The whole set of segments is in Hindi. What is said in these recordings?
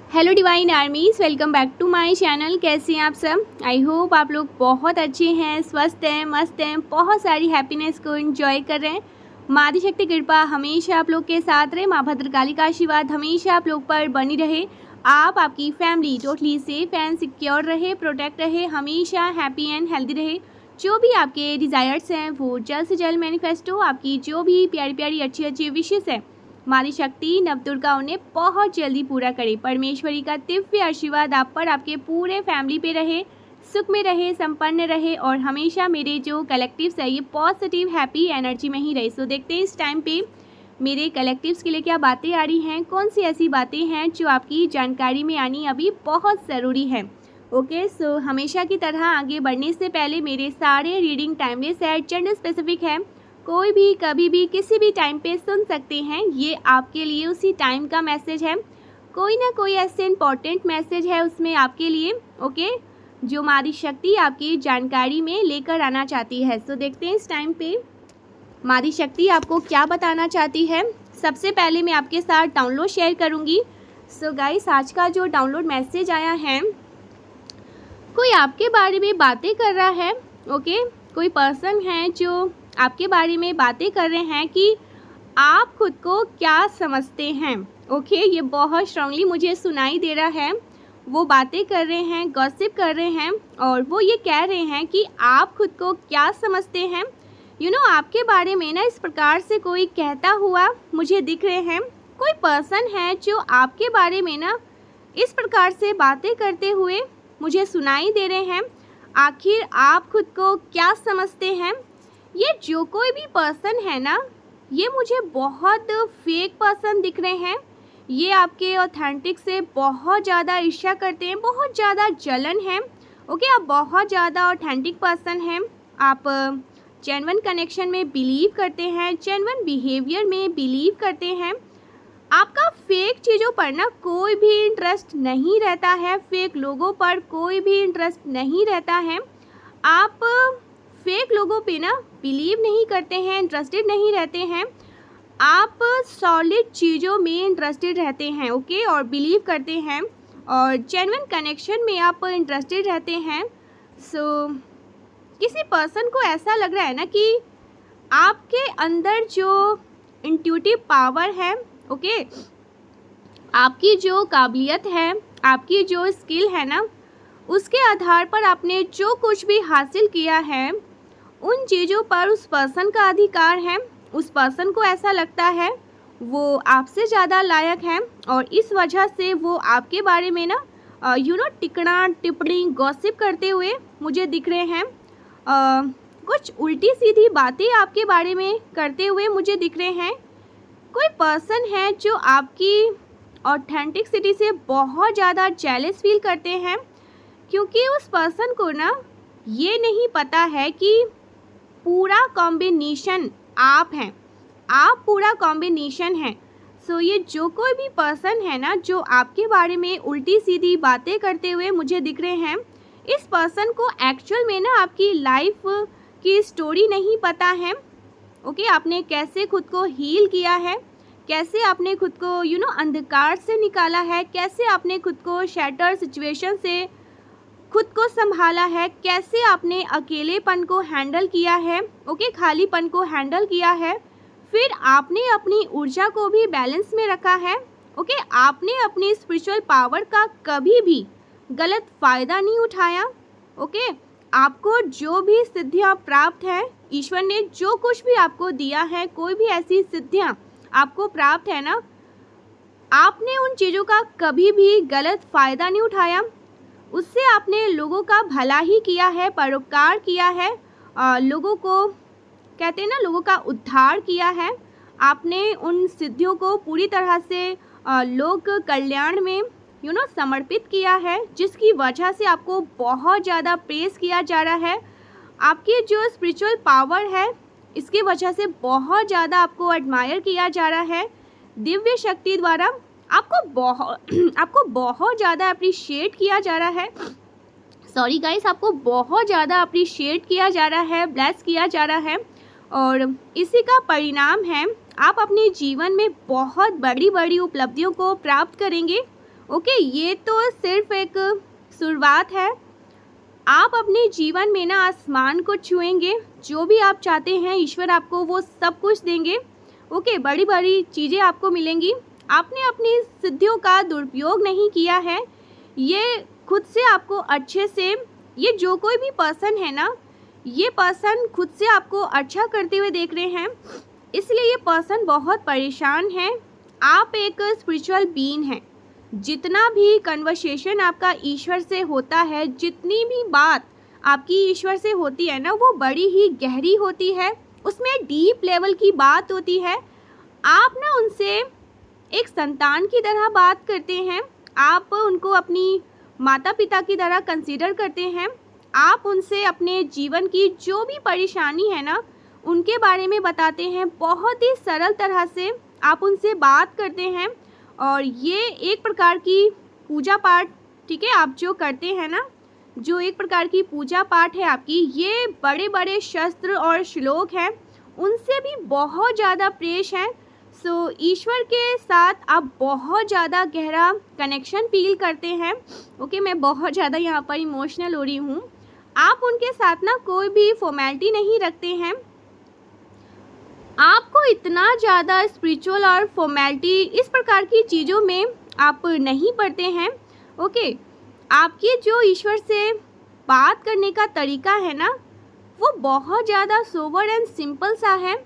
Hello divine armies, welcome back to my channel. कैसे हैं आप सब? आई होप आप लोग बहुत अच्छे हैं, स्वस्थ हैं, मस्त हैं, बहुत सारी हैप्पीनेस को एंजॉय कर रहे हैं। माँ आदिशक्ति कृपा हमेशा आप लोग के साथ रहे, माँ भद्रकाली का आशीर्वाद हमेशा आप लोग पर बनी रहे। आप आपकी family totally safe and secure रहे, प्रोटेक्ट रहे, हमेशा हैप्पी एंड हेल्दी रहे। जो भी आपके डिज़ायर्स हैं वो जल्द से जल्द मैनिफेस्ट हो। आपकी जो भी प्यारी प्यारी अच्छी अच्छी विशेष है माँ शक्ति नवदुर्गा उन्हें बहुत जल्दी पूरा करे। परमेश्वरी का दिव्य आशीर्वाद आप पर, आपके पूरे फैमिली पे रहे, सुख में रहे, संपन्न रहे और हमेशा मेरे जो कलेक्टिव्स है ये पॉजिटिव हैप्पी एनर्जी में ही रहे। सो देखते हैं इस टाइम पे मेरे कलेक्टिव्स के लिए क्या बातें आ रही हैं, कौन सी ऐसी बातें हैं जो आपकी जानकारी में आनी अभी बहुत ज़रूरी है। ओके, सो हमेशा की तरह आगे बढ़ने से पहले मेरे सारे रीडिंग टाइमलेस है, जेंडर स्पेसिफिक है, कोई भी कभी भी किसी भी टाइम पे सुन सकते हैं। ये आपके लिए उसी टाइम का मैसेज है, कोई ना कोई ऐसे इंपॉर्टेंट मैसेज है उसमें आपके लिए। ओके, जो माँ शक्ति आपकी जानकारी में लेकर आना चाहती है। सो देखते हैं इस टाइम पे माँ शक्ति आपको क्या बताना चाहती है। सबसे पहले मैं आपके साथ डाउनलोड शेयर करूँगी। सो गाइस, आज का जो डाउनलोड मैसेज आया है, कोई आपके बारे में बातें कर रहा है। ओके, कोई पर्सन है जो आपके बारे में बातें कर रहे हैं कि आप खुद को क्या समझते हैं। ओके, ये बहुत स्ट्रांगली मुझे सुनाई दे रहा है। वो बातें कर रहे हैं, गॉसिप कर रहे हैं और वो ये कह रहे हैं कि आप खुद को क्या समझते हैं। आपके बारे में ना इस प्रकार से कोई कहता हुआ मुझे दिख रहे हैं। कोई पर्सन है जो आपके बारे में ना इस प्रकार से बातें करते हुए मुझे सुनाई दे रहे हैं। आखिर आप खुद को क्या समझते हैं। ये जो कोई भी पर्सन है ना, ये मुझे बहुत फेक पर्सन दिख रहे हैं। ये आपके ऑथेंटिक से बहुत ज़्यादा ईर्ष्या करते हैं, बहुत ज़्यादा जलन है। ओके, आप बहुत ज़्यादा ऑथेंटिक पर्सन हैं। आप जेन्युइन कनेक्शन में बिलीव करते हैं, जेन्युइन बिहेवियर में बिलीव करते हैं। आपका फेक चीज़ों पर ना कोई भी इंटरेस्ट नहीं रहता है, फेक लोगों पर कोई भी इंटरेस्ट नहीं रहता है। आप फेक लोगों पे ना बिलीव नहीं करते हैं, इंटरेस्टेड नहीं रहते हैं। आप सॉलिड चीज़ों में इंटरेस्टेड रहते हैं। ओके, और बिलीव करते हैं और जेन्युइन कनेक्शन में आप इंटरेस्टेड रहते हैं। सो किसी पर्सन को ऐसा लग रहा है ना कि आपके अंदर जो इंट्यूटिव पावर है, ओके, आपकी जो काबिलियत है, आपकी जो स्किल है ना, उसके आधार पर आपने जो कुछ भी हासिल किया है उन चीज़ों पर उस पर्सन का अधिकार है। उस पर्सन को ऐसा लगता है वो आपसे ज़्यादा लायक है और इस वजह से वो आपके बारे में ना टिकना टिप्पणी गॉसिप करते हुए मुझे दिख रहे हैं। कुछ उल्टी सीधी बातें आपके बारे में करते हुए मुझे दिख रहे हैं। कोई पर्सन है जो आपकी ऑथेंटिसिटी से बहुत ज़्यादा जेलस फील करते हैं, क्योंकि उस पर्सन को ना ये नहीं पता है कि पूरा कॉम्बिनेशन आप हैं, आप पूरा कॉम्बिनेशन हैं। सो ये जो कोई भी पर्सन है ना जो आपके बारे में उल्टी सीधी बातें करते हुए मुझे दिख रहे हैं, इस पर्सन को एक्चुअल में ना आपकी लाइफ की स्टोरी नहीं पता है। ओके, आपने कैसे खुद को हील किया है, कैसे आपने खुद को अंधकार से निकाला है, कैसे आपने खुद को शैटर सिचुएशन से खुद को संभाला है, कैसे आपने अकेलेपन को हैंडल किया है। ओके, खालीपन को हैंडल किया है। फिर आपने अपनी ऊर्जा को भी बैलेंस में रखा है। ओके, आपने अपनी स्पिरिचुअल पावर का कभी भी गलत फ़ायदा नहीं उठाया। ओके, आपको जो भी सिद्धियां प्राप्त है, ईश्वर ने जो कुछ भी आपको दिया है, कोई भी ऐसी सिद्धियां आपको प्राप्त है ना, आपने उन चीज़ों का कभी भी गलत फ़ायदा नहीं उठाया। उससे आपने लोगों का भला ही किया है, परोपकार किया है, लोगों को कहते हैं ना, लोगों का उद्धार किया है। आपने उन सिद्धियों को पूरी तरह से लोक कल्याण में समर्पित किया है, जिसकी वजह से आपको बहुत ज़्यादा प्रेस किया जा रहा है। आपकी जो स्पिरिचुअल पावर है, इसकी वजह से बहुत ज़्यादा आपको एडमायर किया जा रहा है दिव्य शक्ति द्वारा। आपको बहुत ज़्यादा अप्रिशिएट किया जा रहा है। सॉरी गाइस, आपको बहुत ज़्यादा अप्रिशिएट किया जा रहा है, ब्लेस किया जा रहा है और इसी का परिणाम है आप अपने जीवन में बहुत बड़ी बड़ी उपलब्धियों को प्राप्त करेंगे। ओके, ये तो सिर्फ एक शुरुआत है। आप अपने जीवन में ना आसमान को छुएंगे, जो भी आप चाहते हैं ईश्वर आपको वो सब कुछ देंगे। ओके, बड़ी बड़ी चीज़ें आपको मिलेंगी। आपने अपनी सिद्धियों का दुरुपयोग नहीं किया है। ये खुद से आपको अच्छे से, ये जो कोई भी पर्सन है ना, ये पर्सन खुद से आपको अच्छा करते हुए देख रहे हैं, इसलिए ये पर्सन बहुत परेशान है। आप एक स्पिरिचुअल बीइंग हैं। जितना भी कन्वर्सेशन आपका ईश्वर से होता है, जितनी भी बात आपकी ईश्वर से होती है ना, वो बड़ी ही गहरी होती है, उसमें डीप लेवल की बात होती है। आप ना उनसे एक संतान की तरह बात करते हैं। आप उनको अपनी माता पिता की तरह कंसीडर करते हैं। आप उनसे अपने जीवन की जो भी परेशानी है ना, उनके बारे में बताते हैं। बहुत ही सरल तरह से आप उनसे बात करते हैं। और ये एक प्रकार की पूजा पाठ, ठीक है, आप जो करते हैं ना, जो एक प्रकार की पूजा पाठ है आपकी, ये बड़े बड़े शस्त्र और श्लोक हैं, उनसे भी बहुत ज़्यादा प्रेश है। सो ईश्वर के साथ आप बहुत ज़्यादा गहरा कनेक्शन फील करते हैं। ओके, मैं बहुत ज़्यादा यहाँ पर इमोशनल हो रही हूँ। आप उनके साथ ना कोई भी फॉर्मेलिटी नहीं रखते हैं। आपको इतना ज़्यादा स्पिरिचुअल और फॉर्मेलिटी इस प्रकार की चीज़ों में आप नहीं पढ़ते हैं। ओके, आपकी जो ईश्वर से बात करने का तरीका है ना, वो बहुत ज़्यादा सोबर एंड सिंपल सा है।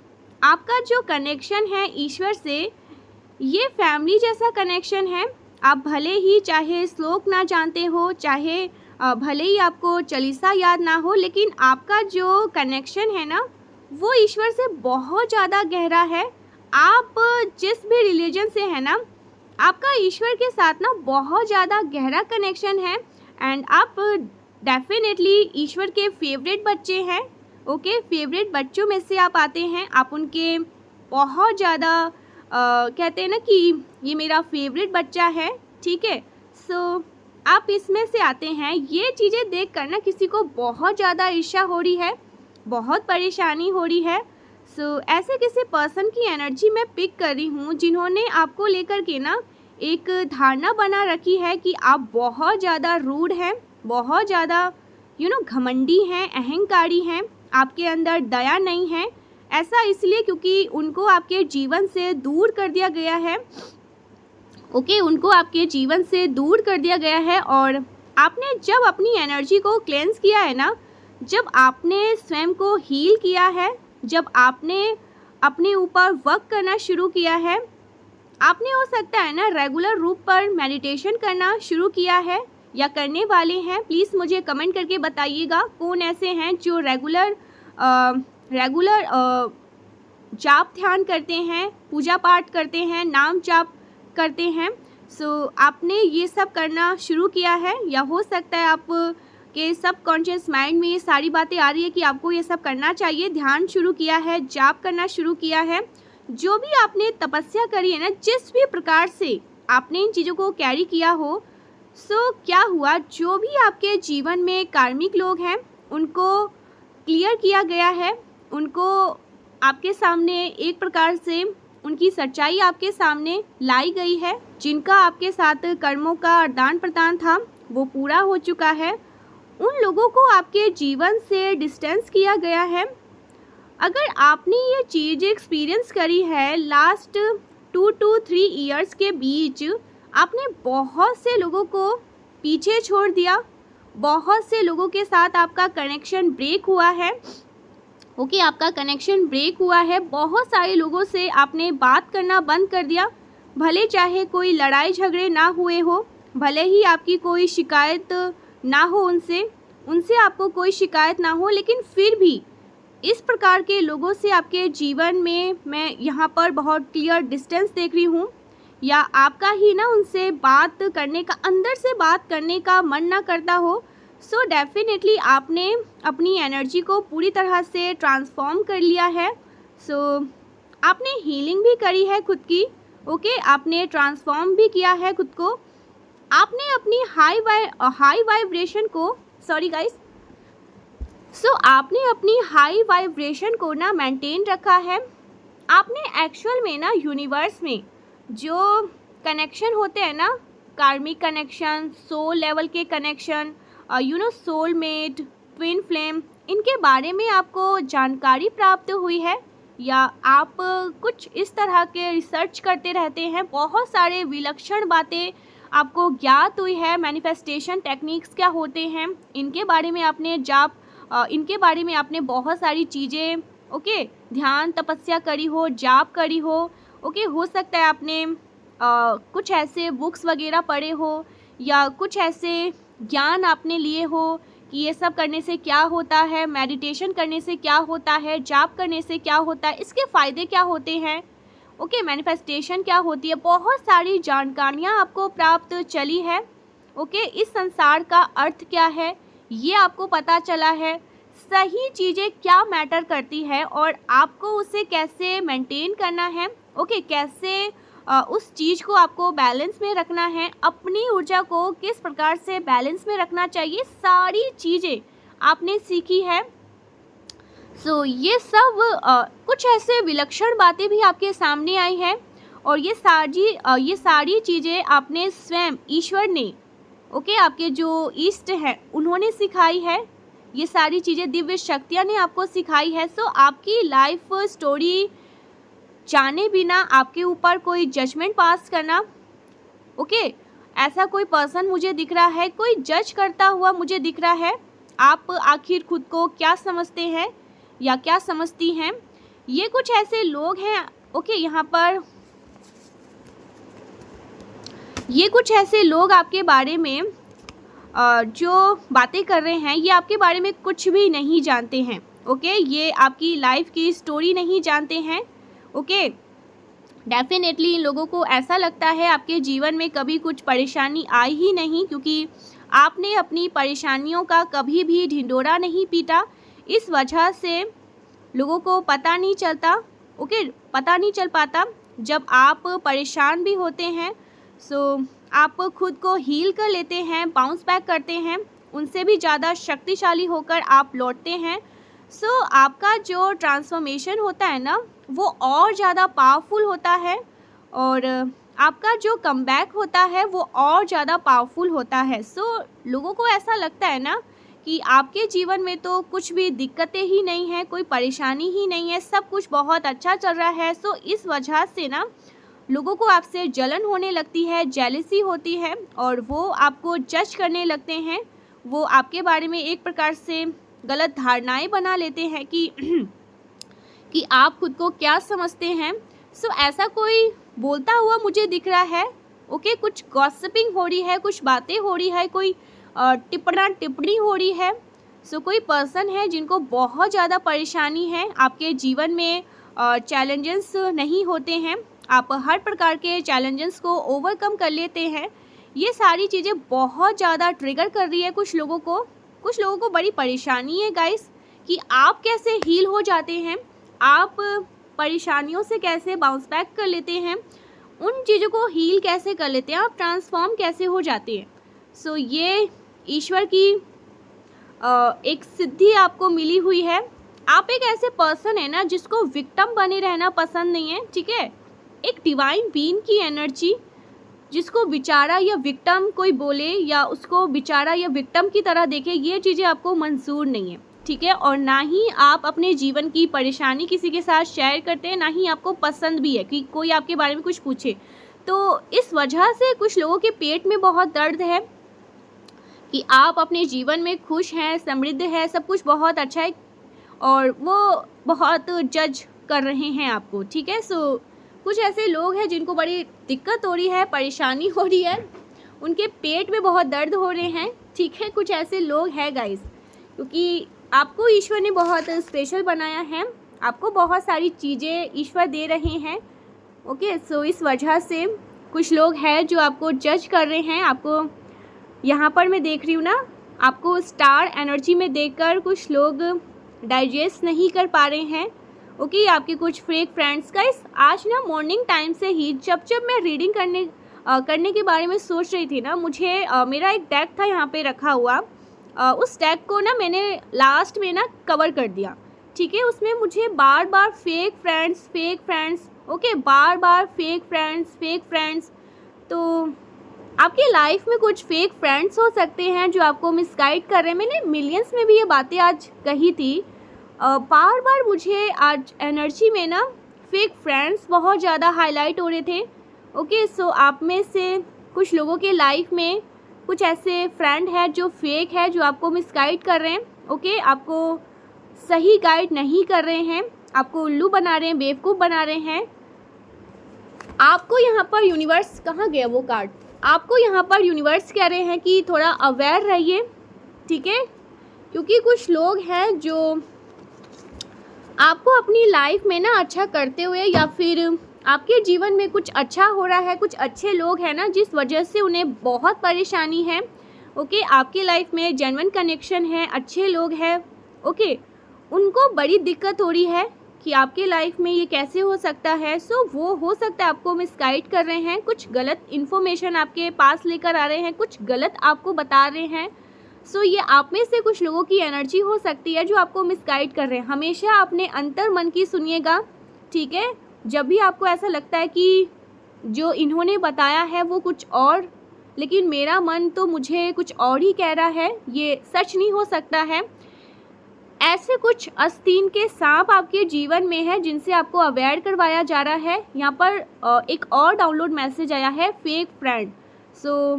आपका जो कनेक्शन है ईश्वर से, ये फैमिली जैसा कनेक्शन है। आप भले ही चाहे श्लोक ना जानते हो, चाहे भले ही आपको चालीसा याद ना हो, लेकिन आपका जो कनेक्शन है ना, वो ईश्वर से बहुत ज़्यादा गहरा है। आप जिस भी रिलीजन से है ना, आपका ईश्वर के साथ ना बहुत ज़्यादा गहरा कनेक्शन है। एंड आप डेफिनेटली ईश्वर के फेवरेट बच्चे हैं। ओके, फेवरेट बच्चों में से आप आते हैं। आप उनके बहुत ज़्यादा कहते हैं ना कि ये मेरा फेवरेट बच्चा है, ठीक है। सो आप इसमें से आते हैं। ये चीज़ें देख कर ना किसी को बहुत ज़्यादा ईर्ष्या हो रही है, बहुत परेशानी हो रही है। सो ऐसे किसी पर्सन की एनर्जी मैं पिक कर रही हूँ, जिन्होंने आपको लेकर के ना एक धारणा बना रखी है कि आप बहुत ज़्यादा रूड हैं, बहुत ज़्यादा घमंडी हैं, अहंकारी हैं, आपके अंदर दया नहीं है। ऐसा इसलिए क्योंकि उनको आपके जीवन से दूर कर दिया गया है। ओके, उनको आपके जीवन से दूर कर दिया गया है। और आपने जब अपनी एनर्जी को क्लेंस किया है ना, जब आपने स्वयं को हील किया है, जब आपने अपने ऊपर वर्क करना शुरू किया है, आपने हो सकता है ना रेगुलर रूप पर मेडिटेशन करना शुरू किया है या करने वाले हैं। प्लीज़ मुझे कमेंट करके बताइएगा कौन ऐसे हैं जो रेगुलर जाप ध्यान करते हैं, पूजा पाठ करते हैं, नाम जाप करते हैं। सो आपने ये सब करना शुरू किया है, या हो सकता है आप के सबकॉन्शियस माइंड में ये सारी बातें आ रही है कि आपको ये सब करना चाहिए। ध्यान शुरू किया है, जाप करना शुरू किया है, जो भी आपने तपस्या करी है ना, जिस भी प्रकार से आपने इन चीज़ों को कैरी किया हो, सो क्या हुआ, जो भी आपके जीवन में कार्मिक लोग हैं उनको क्लियर किया गया है, उनको आपके सामने एक प्रकार से उनकी सच्चाई आपके सामने लाई गई है। जिनका आपके साथ कर्मों का आदान प्रदान था वो पूरा हो चुका है। उन लोगों को आपके जीवन से डिस्टेंस किया गया है। अगर आपने ये चीज़ एक्सपीरियंस करी है लास्ट 2 to 3 ईयर्स के बीच, आपने बहुत से लोगों को पीछे छोड़ दिया, बहुत से लोगों के साथ आपका कनेक्शन ब्रेक हुआ है। ओके, आपका कनेक्शन ब्रेक हुआ है। बहुत सारे लोगों से आपने बात करना बंद कर दिया, भले चाहे कोई लड़ाई झगड़े ना हुए हो, भले ही आपकी कोई शिकायत ना हो उनसे आपको कोई शिकायत ना हो, लेकिन फिर भी इस प्रकार के लोगों से आपके जीवन में मैं यहाँ पर बहुत क्लियर डिस्टेंस देख रही हूँ, या आपका ही ना उनसे बात करने का, अंदर से बात करने का मन ना करता हो। सो डेफिनेटली आपने अपनी एनर्जी को पूरी तरह से ट्रांसफॉर्म कर लिया है। सो आपने हीलिंग भी करी है खुद की। ओके, आपने ट्रांसफॉर्म भी किया है खुद को। आपने अपनी हाई वाइब्रेशन को, सॉरी गाइस, आपने अपनी हाई वाइब्रेशन को ना मेंटेन रखा है। आपने एक्चुअल में ना यूनिवर्स में जो कनेक्शन होते हैं ना, कार्मिक कनेक्शन, सोल लेवल के कनेक्शन, सोलमेट, ट्विन फ्लेम, इनके बारे में आपको जानकारी प्राप्त हुई है या आप कुछ इस तरह के रिसर्च करते रहते हैं, बहुत सारे विलक्षण बातें आपको ज्ञात हुई है, मैनिफेस्टेशन टेक्निक्स क्या होते हैं इनके बारे में आपने बहुत सारी चीज़ें ध्यान तपस्या करी हो, जाप करी हो, हो सकता है आपने कुछ ऐसे बुक्स वगैरह पढ़े हो या कुछ ऐसे ज्ञान आपने लिए हो कि ये सब करने से क्या होता है, मेडिटेशन करने से क्या होता है, जाप करने से क्या होता है, इसके फ़ायदे क्या होते हैं, मैनिफेस्टेशन क्या होती है, बहुत सारी जानकारियाँ आपको प्राप्त चली है। इस संसार का अर्थ क्या है ये आपको पता चला है, सही चीज़ें क्या मैटर करती है और आपको उसे कैसे मेंटेन करना है, कैसे उस चीज़ को आपको बैलेंस में रखना है, अपनी ऊर्जा को किस प्रकार से बैलेंस में रखना चाहिए, सारी चीज़ें आपने सीखी है। ये सब कुछ ऐसे विलक्षण बातें भी आपके सामने आई है और ये सारी चीज़ें आपने स्वयं ईश्वर ने आपके जो ईष्ट हैं उन्होंने सिखाई है, ये सारी चीज़ें दिव्य शक्तियाँ ने आपको सिखाई है। आपकी लाइफ स्टोरी जाने बिना आपके ऊपर कोई जजमेंट पास करना, ऐसा कोई पर्सन मुझे दिख रहा है, कोई जज करता हुआ मुझे दिख रहा है, आप आखिर खुद को क्या समझते हैं या क्या समझती हैं, ये कुछ ऐसे लोग हैं यहाँ पर, ये कुछ ऐसे लोग आपके बारे में जो बातें कर रहे हैं, ये आपके बारे में कुछ भी नहीं जानते हैं, ये आपकी लाइफ की स्टोरी नहीं जानते हैं, डेफिनेटली इन लोगों को ऐसा लगता है आपके जीवन में कभी कुछ परेशानी आई ही नहीं, क्योंकि आपने अपनी परेशानियों का कभी भी ढिंढोरा नहीं पीटा, इस वजह से लोगों को पता नहीं चलता, पता नहीं चल पाता जब आप परेशान भी होते हैं। आप खुद को हील कर लेते हैं, बाउंस बैक करते हैं, उनसे भी ज़्यादा शक्तिशाली होकर आप लौटते हैं। आपका जो ट्रांसफॉर्मेशन होता है ना वो और ज़्यादा पावरफुल होता है और आपका जो कमबैक होता है वो और ज़्यादा पावरफुल होता है। लोगों को ऐसा लगता है ना कि आपके जीवन में तो कुछ भी दिक्कतें ही नहीं हैं, कोई परेशानी ही नहीं है, सब कुछ बहुत अच्छा चल रहा है। इस वजह से ना लोगों को आपसे जलन होने लगती है, जेलसी होती है और वो आपको जज करने लगते हैं, वो आपके बारे में एक प्रकार से गलत धारणाएं बना लेते हैं कि आप खुद को क्या समझते हैं। ऐसा कोई बोलता हुआ मुझे दिख रहा है, कुछ गॉसिपिंग हो रही है, कुछ बातें हो रही है, कोई टिप्पणी हो रही है। कोई पर्सन है जिनको बहुत ज़्यादा परेशानी है, आपके जीवन में चैलेंजेस नहीं होते हैं, आप हर प्रकार के चैलेंजेस को ओवरकम कर लेते हैं। ये सारी चीज़ें बहुत ज़्यादा ट्रिगर कर रही है कुछ लोगों को बड़ी परेशानी है गाइस कि आप कैसे हील हो जाते हैं, आप परेशानियों से कैसे बाउंस बैक कर लेते हैं, उन चीज़ों को हील कैसे कर लेते हैं, आप ट्रांसफॉर्म कैसे हो जाते हैं। ये ईश्वर की एक सिद्धि आपको मिली हुई है। आप एक ऐसे पर्सन है ना जिसको विक्टिम बने रहना पसंद नहीं है, ठीक है, एक डिवाइन बीइंग की एनर्जी जिसको बेचारा या विक्टिम कोई बोले या उसको बेचारा या विक्टिम की तरह देखे, ये चीज़ें आपको मंजूर नहीं है, ठीक है, और ना ही आप अपने जीवन की परेशानी किसी के साथ शेयर करते हैं, ना ही आपको पसंद भी है कि कोई आपके बारे में कुछ पूछे। तो इस वजह से कुछ लोगों के पेट में बहुत दर्द है कि आप अपने जीवन में खुश हैं, समृद्ध है, सब कुछ बहुत अच्छा है और वो बहुत जज कर रहे हैं आपको, ठीक है। कुछ ऐसे लोग हैं जिनको बड़ी दिक्कत हो रही है, परेशानी हो रही है, उनके पेट में बहुत दर्द हो रहे हैं, ठीक है, कुछ ऐसे लोग हैं गाइस, क्योंकि आपको ईश्वर ने बहुत स्पेशल बनाया है, आपको बहुत सारी चीज़ें ईश्वर दे रहे हैं, इस वजह से कुछ लोग हैं जो आपको जज कर रहे हैं। आपको यहाँ पर मैं देख रही हूँ ना, आपको स्टार एनर्जी में देखकर कुछ लोग डाइजेस्ट नहीं कर पा रहे हैं, आपके कुछ फेक फ्रेंड्स। गाइस आज ना मॉर्निंग टाइम से ही जब मैं रीडिंग करने के बारे में सोच रही थी ना, मुझे मेरा एक डेक था यहाँ पे रखा हुआ, उस डेक को ना मैंने लास्ट में ना कवर कर दिया, ठीक है, उसमें मुझे बार बार फेक फ्रेंड्स बार बार फेक फ्रेंड्स। तो आपकी लाइफ में कुछ फेक फ्रेंड्स हो सकते हैं जो आपको मिसगाइड कर रहे हैं। मैंने मिलियंस में भी ये बातें आज कही थी। बार बार मुझे आज एनर्जी में ना फेक फ्रेंड्स बहुत ज़्यादा हाईलाइट हो रहे थे। ओके, सो आप में से कुछ लोगों के लाइफ में कुछ ऐसे फ्रेंड है जो फेक है, जो आपको मिसगाइड कर रहे हैं। ओके, आपको सही गाइड नहीं कर रहे हैं, आपको उल्लू बना रहे हैं, बेवकूफ़ बना रहे हैं। आपको यहाँ पर यूनिवर्स, कहाँ गया वो कार्ड, आपको यहाँ पर यूनिवर्स कह रहे हैं कि थोड़ा अवेयर रहिए, ठीक है, क्योंकि कुछ लोग हैं जो आपको अपनी लाइफ में ना अच्छा करते हुए या फिर आपके जीवन में कुछ अच्छा हो रहा है, कुछ अच्छे लोग हैं ना जिस वजह से उन्हें बहुत परेशानी है। ओके, आपकी लाइफ में जेन्युइन कनेक्शन है, अच्छे लोग हैं। ओके, उनको बड़ी दिक्कत हो रही है कि आपके लाइफ में ये कैसे हो सकता है। सो वो हो सकता है आपको मिसगाइड कर रहे हैं, कुछ गलत इन्फॉर्मेशन आपके पास लेकर आ रहे हैं, कुछ गलत आपको बता रहे हैं। सो ये आप में से कुछ लोगों की एनर्जी हो सकती है जो आपको मिसगाइड कर रहे हैं। हमेशा अपने अंतर मन की सुनिएगा, ठीक है। जब भी आपको ऐसा लगता है कि जो इन्होंने बताया है वो कुछ और, लेकिन मेरा मन तो मुझे कुछ और ही कह रहा है, ये सच नहीं हो सकता है। ऐसे कुछ आस्तीन के सांप आपके जीवन में है जिनसे आपको अवेयर करवाया जा रहा है। यहाँ पर एक और डाउनलोड मैसेज आया है, फेक फ्रेंड। सो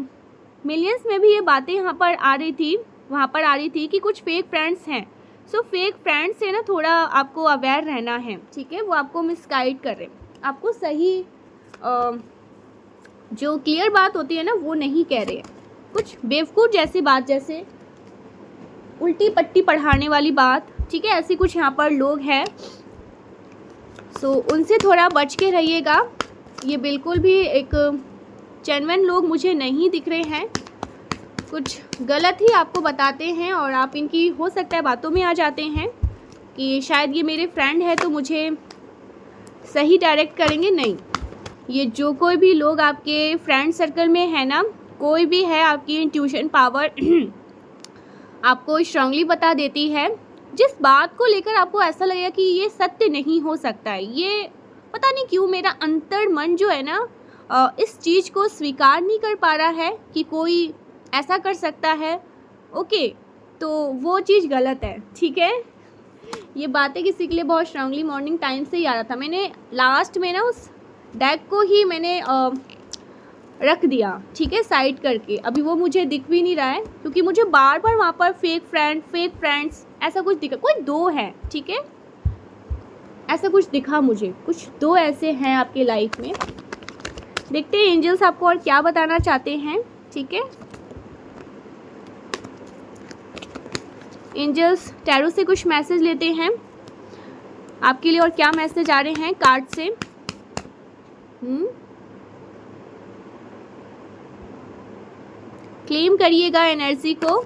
मिलियंस में भी ये बातें यहाँ पर आ रही थी, वहाँ पर आ रही थी कि कुछ फेक फ्रेंड्स हैं। सो फेक फ्रेंड्स से ना थोड़ा आपको अवेयर रहना है, ठीक है। वो आपको मिसगाइड कर रहे हैं, आपको सही जो क्लियर बात होती है ना वो नहीं कह रहे हैं। कुछ बेवकूफ़ जैसी बात, जैसे उल्टी पट्टी पढ़ाने वाली बात, ठीक है, ऐसी कुछ यहाँ पर लोग हैं। सो उनसे थोड़ा बच के रहिएगा। ये बिल्कुल भी एक जेन्युइन लोग मुझे नहीं दिख रहे हैं, कुछ गलत ही आपको बताते हैं और आप इनकी हो सकता है बातों में आ जाते हैं कि शायद ये मेरे फ्रेंड है तो मुझे सही डायरेक्ट करेंगे। नहीं, ये जो कोई भी लोग आपके फ्रेंड सर्कल में है ना, कोई भी है, आपकी इंट्यूशन पावर आपको स्ट्रांगली बता देती है। जिस बात को लेकर आपको ऐसा लगेगा कि ये सत्य नहीं हो सकता है, ये पता नहीं क्यों मेरा अंतर मन जो है ना इस चीज़ को स्वीकार नहीं कर पा रहा है कि कोई ऐसा कर सकता है। ओके, तो वो चीज़ गलत है, ठीक है। ये बातें किसी के लिए बहुत स्ट्रांगली मॉर्निंग टाइम से ही आ रहा था। मैंने लास्ट में ना उस डेक को ही मैंने रख दिया, ठीक है, साइड करके। अभी वो मुझे दिख भी नहीं रहा है क्योंकि मुझे बार बार वहाँ पर फेक फ्रेंड्स ऐसा कुछ दिखा। कोई दो है, ठीक है, ऐसा कुछ दिखा मुझे, कुछ दो ऐसे हैं आपके लाइफ में। देखते हैं एंजल्स आपको और क्या बताना चाहते हैं, ठीक है। एंजल्स टैरो से कुछ मैसेज लेते हैं आपके लिए और क्या मैसेज आ रहे हैं कार्ड से। क्लेम करिएगा एनर्जी को।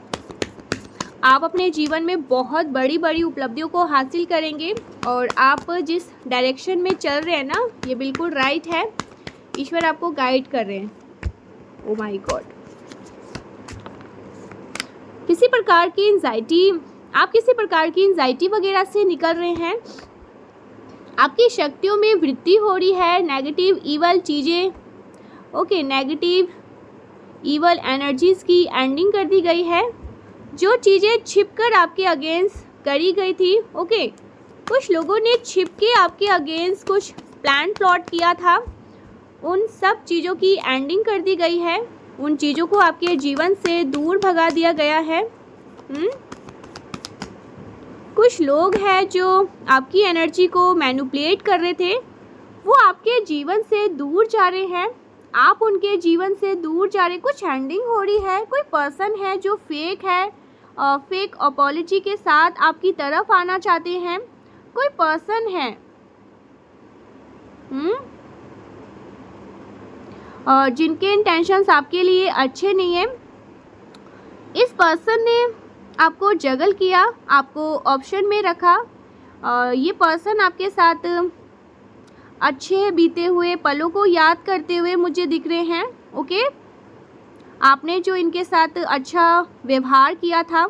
आप अपने जीवन में बहुत बड़ी बड़ी उपलब्धियों को हासिल करेंगे और आप जिस डायरेक्शन में चल रहे हैं ना, ये बिल्कुल राइट है। ईश्वर आपको गाइड कर रहे हैं। ओ माय गॉड, किसी प्रकार की एंजाइटी, आप किसी प्रकार की एंजाइटी वगैरह से निकल रहे हैं। आपकी शक्तियों में वृद्धि हो रही है। नेगेटिव ईवल चीज़ें, ओके, नेगेटिव ईवल एनर्जीज़ की एंडिंग कर दी गई है। जो चीज़ें छिपकर आपके अगेंस्ट करी गई थी, ओके, कुछ लोगों ने छिप के आपके अगेंस्ट कुछ प्लाट किया था, उन सब चीज़ों की एंडिंग कर दी गई है। उन चीज़ों को आपके जीवन से दूर भगा दिया गया है। कुछ लोग हैं जो आपकी एनर्जी को मैनिपुलेट कर रहे थे, वो आपके जीवन से दूर जा रहे हैं। आप उनके जीवन से दूर जा रहे, कुछ एंडिंग हो रही है। कोई पर्सन है जो फेक है, फेक अपॉलॉजी के साथ आपकी तरफ आना चाहते हैं। कोई पर्सन है जिनके इंटेंशंस आपके लिए अच्छे नहीं हैं। इस पर्सन ने आपको जगल किया, आपको ऑप्शन में रखा। ये पर्सन आपके साथ अच्छे बीते हुए पलों को याद करते हुए मुझे दिख रहे हैं। ओके, आपने जो इनके साथ अच्छा व्यवहार किया था,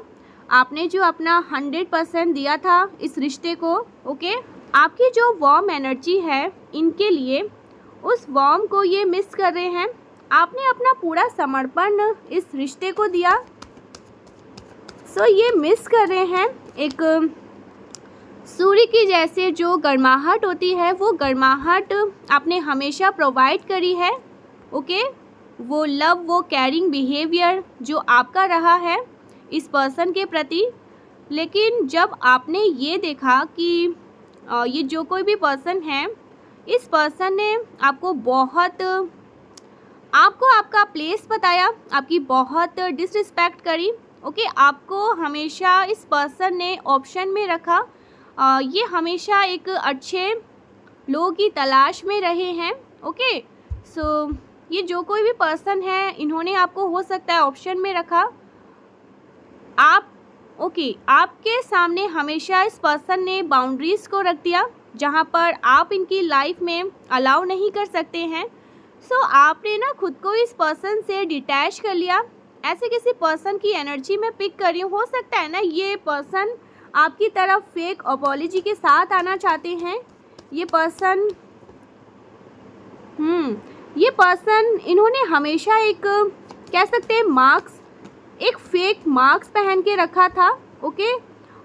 आपने जो अपना 100% दिया था इस रिश्ते को, ओके, आपकी जो वार्म एनर्जी है इनके लिए, उस वार्म को ये मिस कर रहे हैं। आपने अपना पूरा समर्पण इस रिश्ते को दिया। सो ये मिस कर रहे हैं। एक सूर्य की जैसे जो गर्माहट होती है, वो गर्माहट आपने हमेशा प्रोवाइड करी है। ओके, वो लव, वो केयरिंग बिहेवियर जो आपका रहा है इस पर्सन के प्रति। लेकिन जब आपने ये देखा कि ये जो कोई भी पर्सन है, इस पर्सन ने आपको आपका प्लेस बताया, आपकी बहुत डिसरिस्पेक्ट करी। ओके, आपको हमेशा इस पर्सन ने ऑप्शन में रखा। ये हमेशा एक अच्छे लोगों की तलाश में रहे हैं। ओके, सो ये जो कोई भी पर्सन है, इन्होंने आपको हो सकता है ऑप्शन में रखा। आपके सामने हमेशा इस पर्सन ने बाउंड्रीज़ को रख दिया, जहाँ पर आप इनकी लाइफ में अलाउ नहीं कर सकते हैं। सो आपने ना खुद को इस पर्सन से डिटैच कर लिया। ऐसे किसी पर्सन की एनर्जी में पिक कर रही हूँ। हो सकता है ना ये पर्सन आपकी तरफ फेक अपॉलॉजी के साथ आना चाहते हैं। ये पर्सन इन्होंने हमेशा एक कह सकते हैं एक फेक मार्क्स पहन के रखा था। ओके,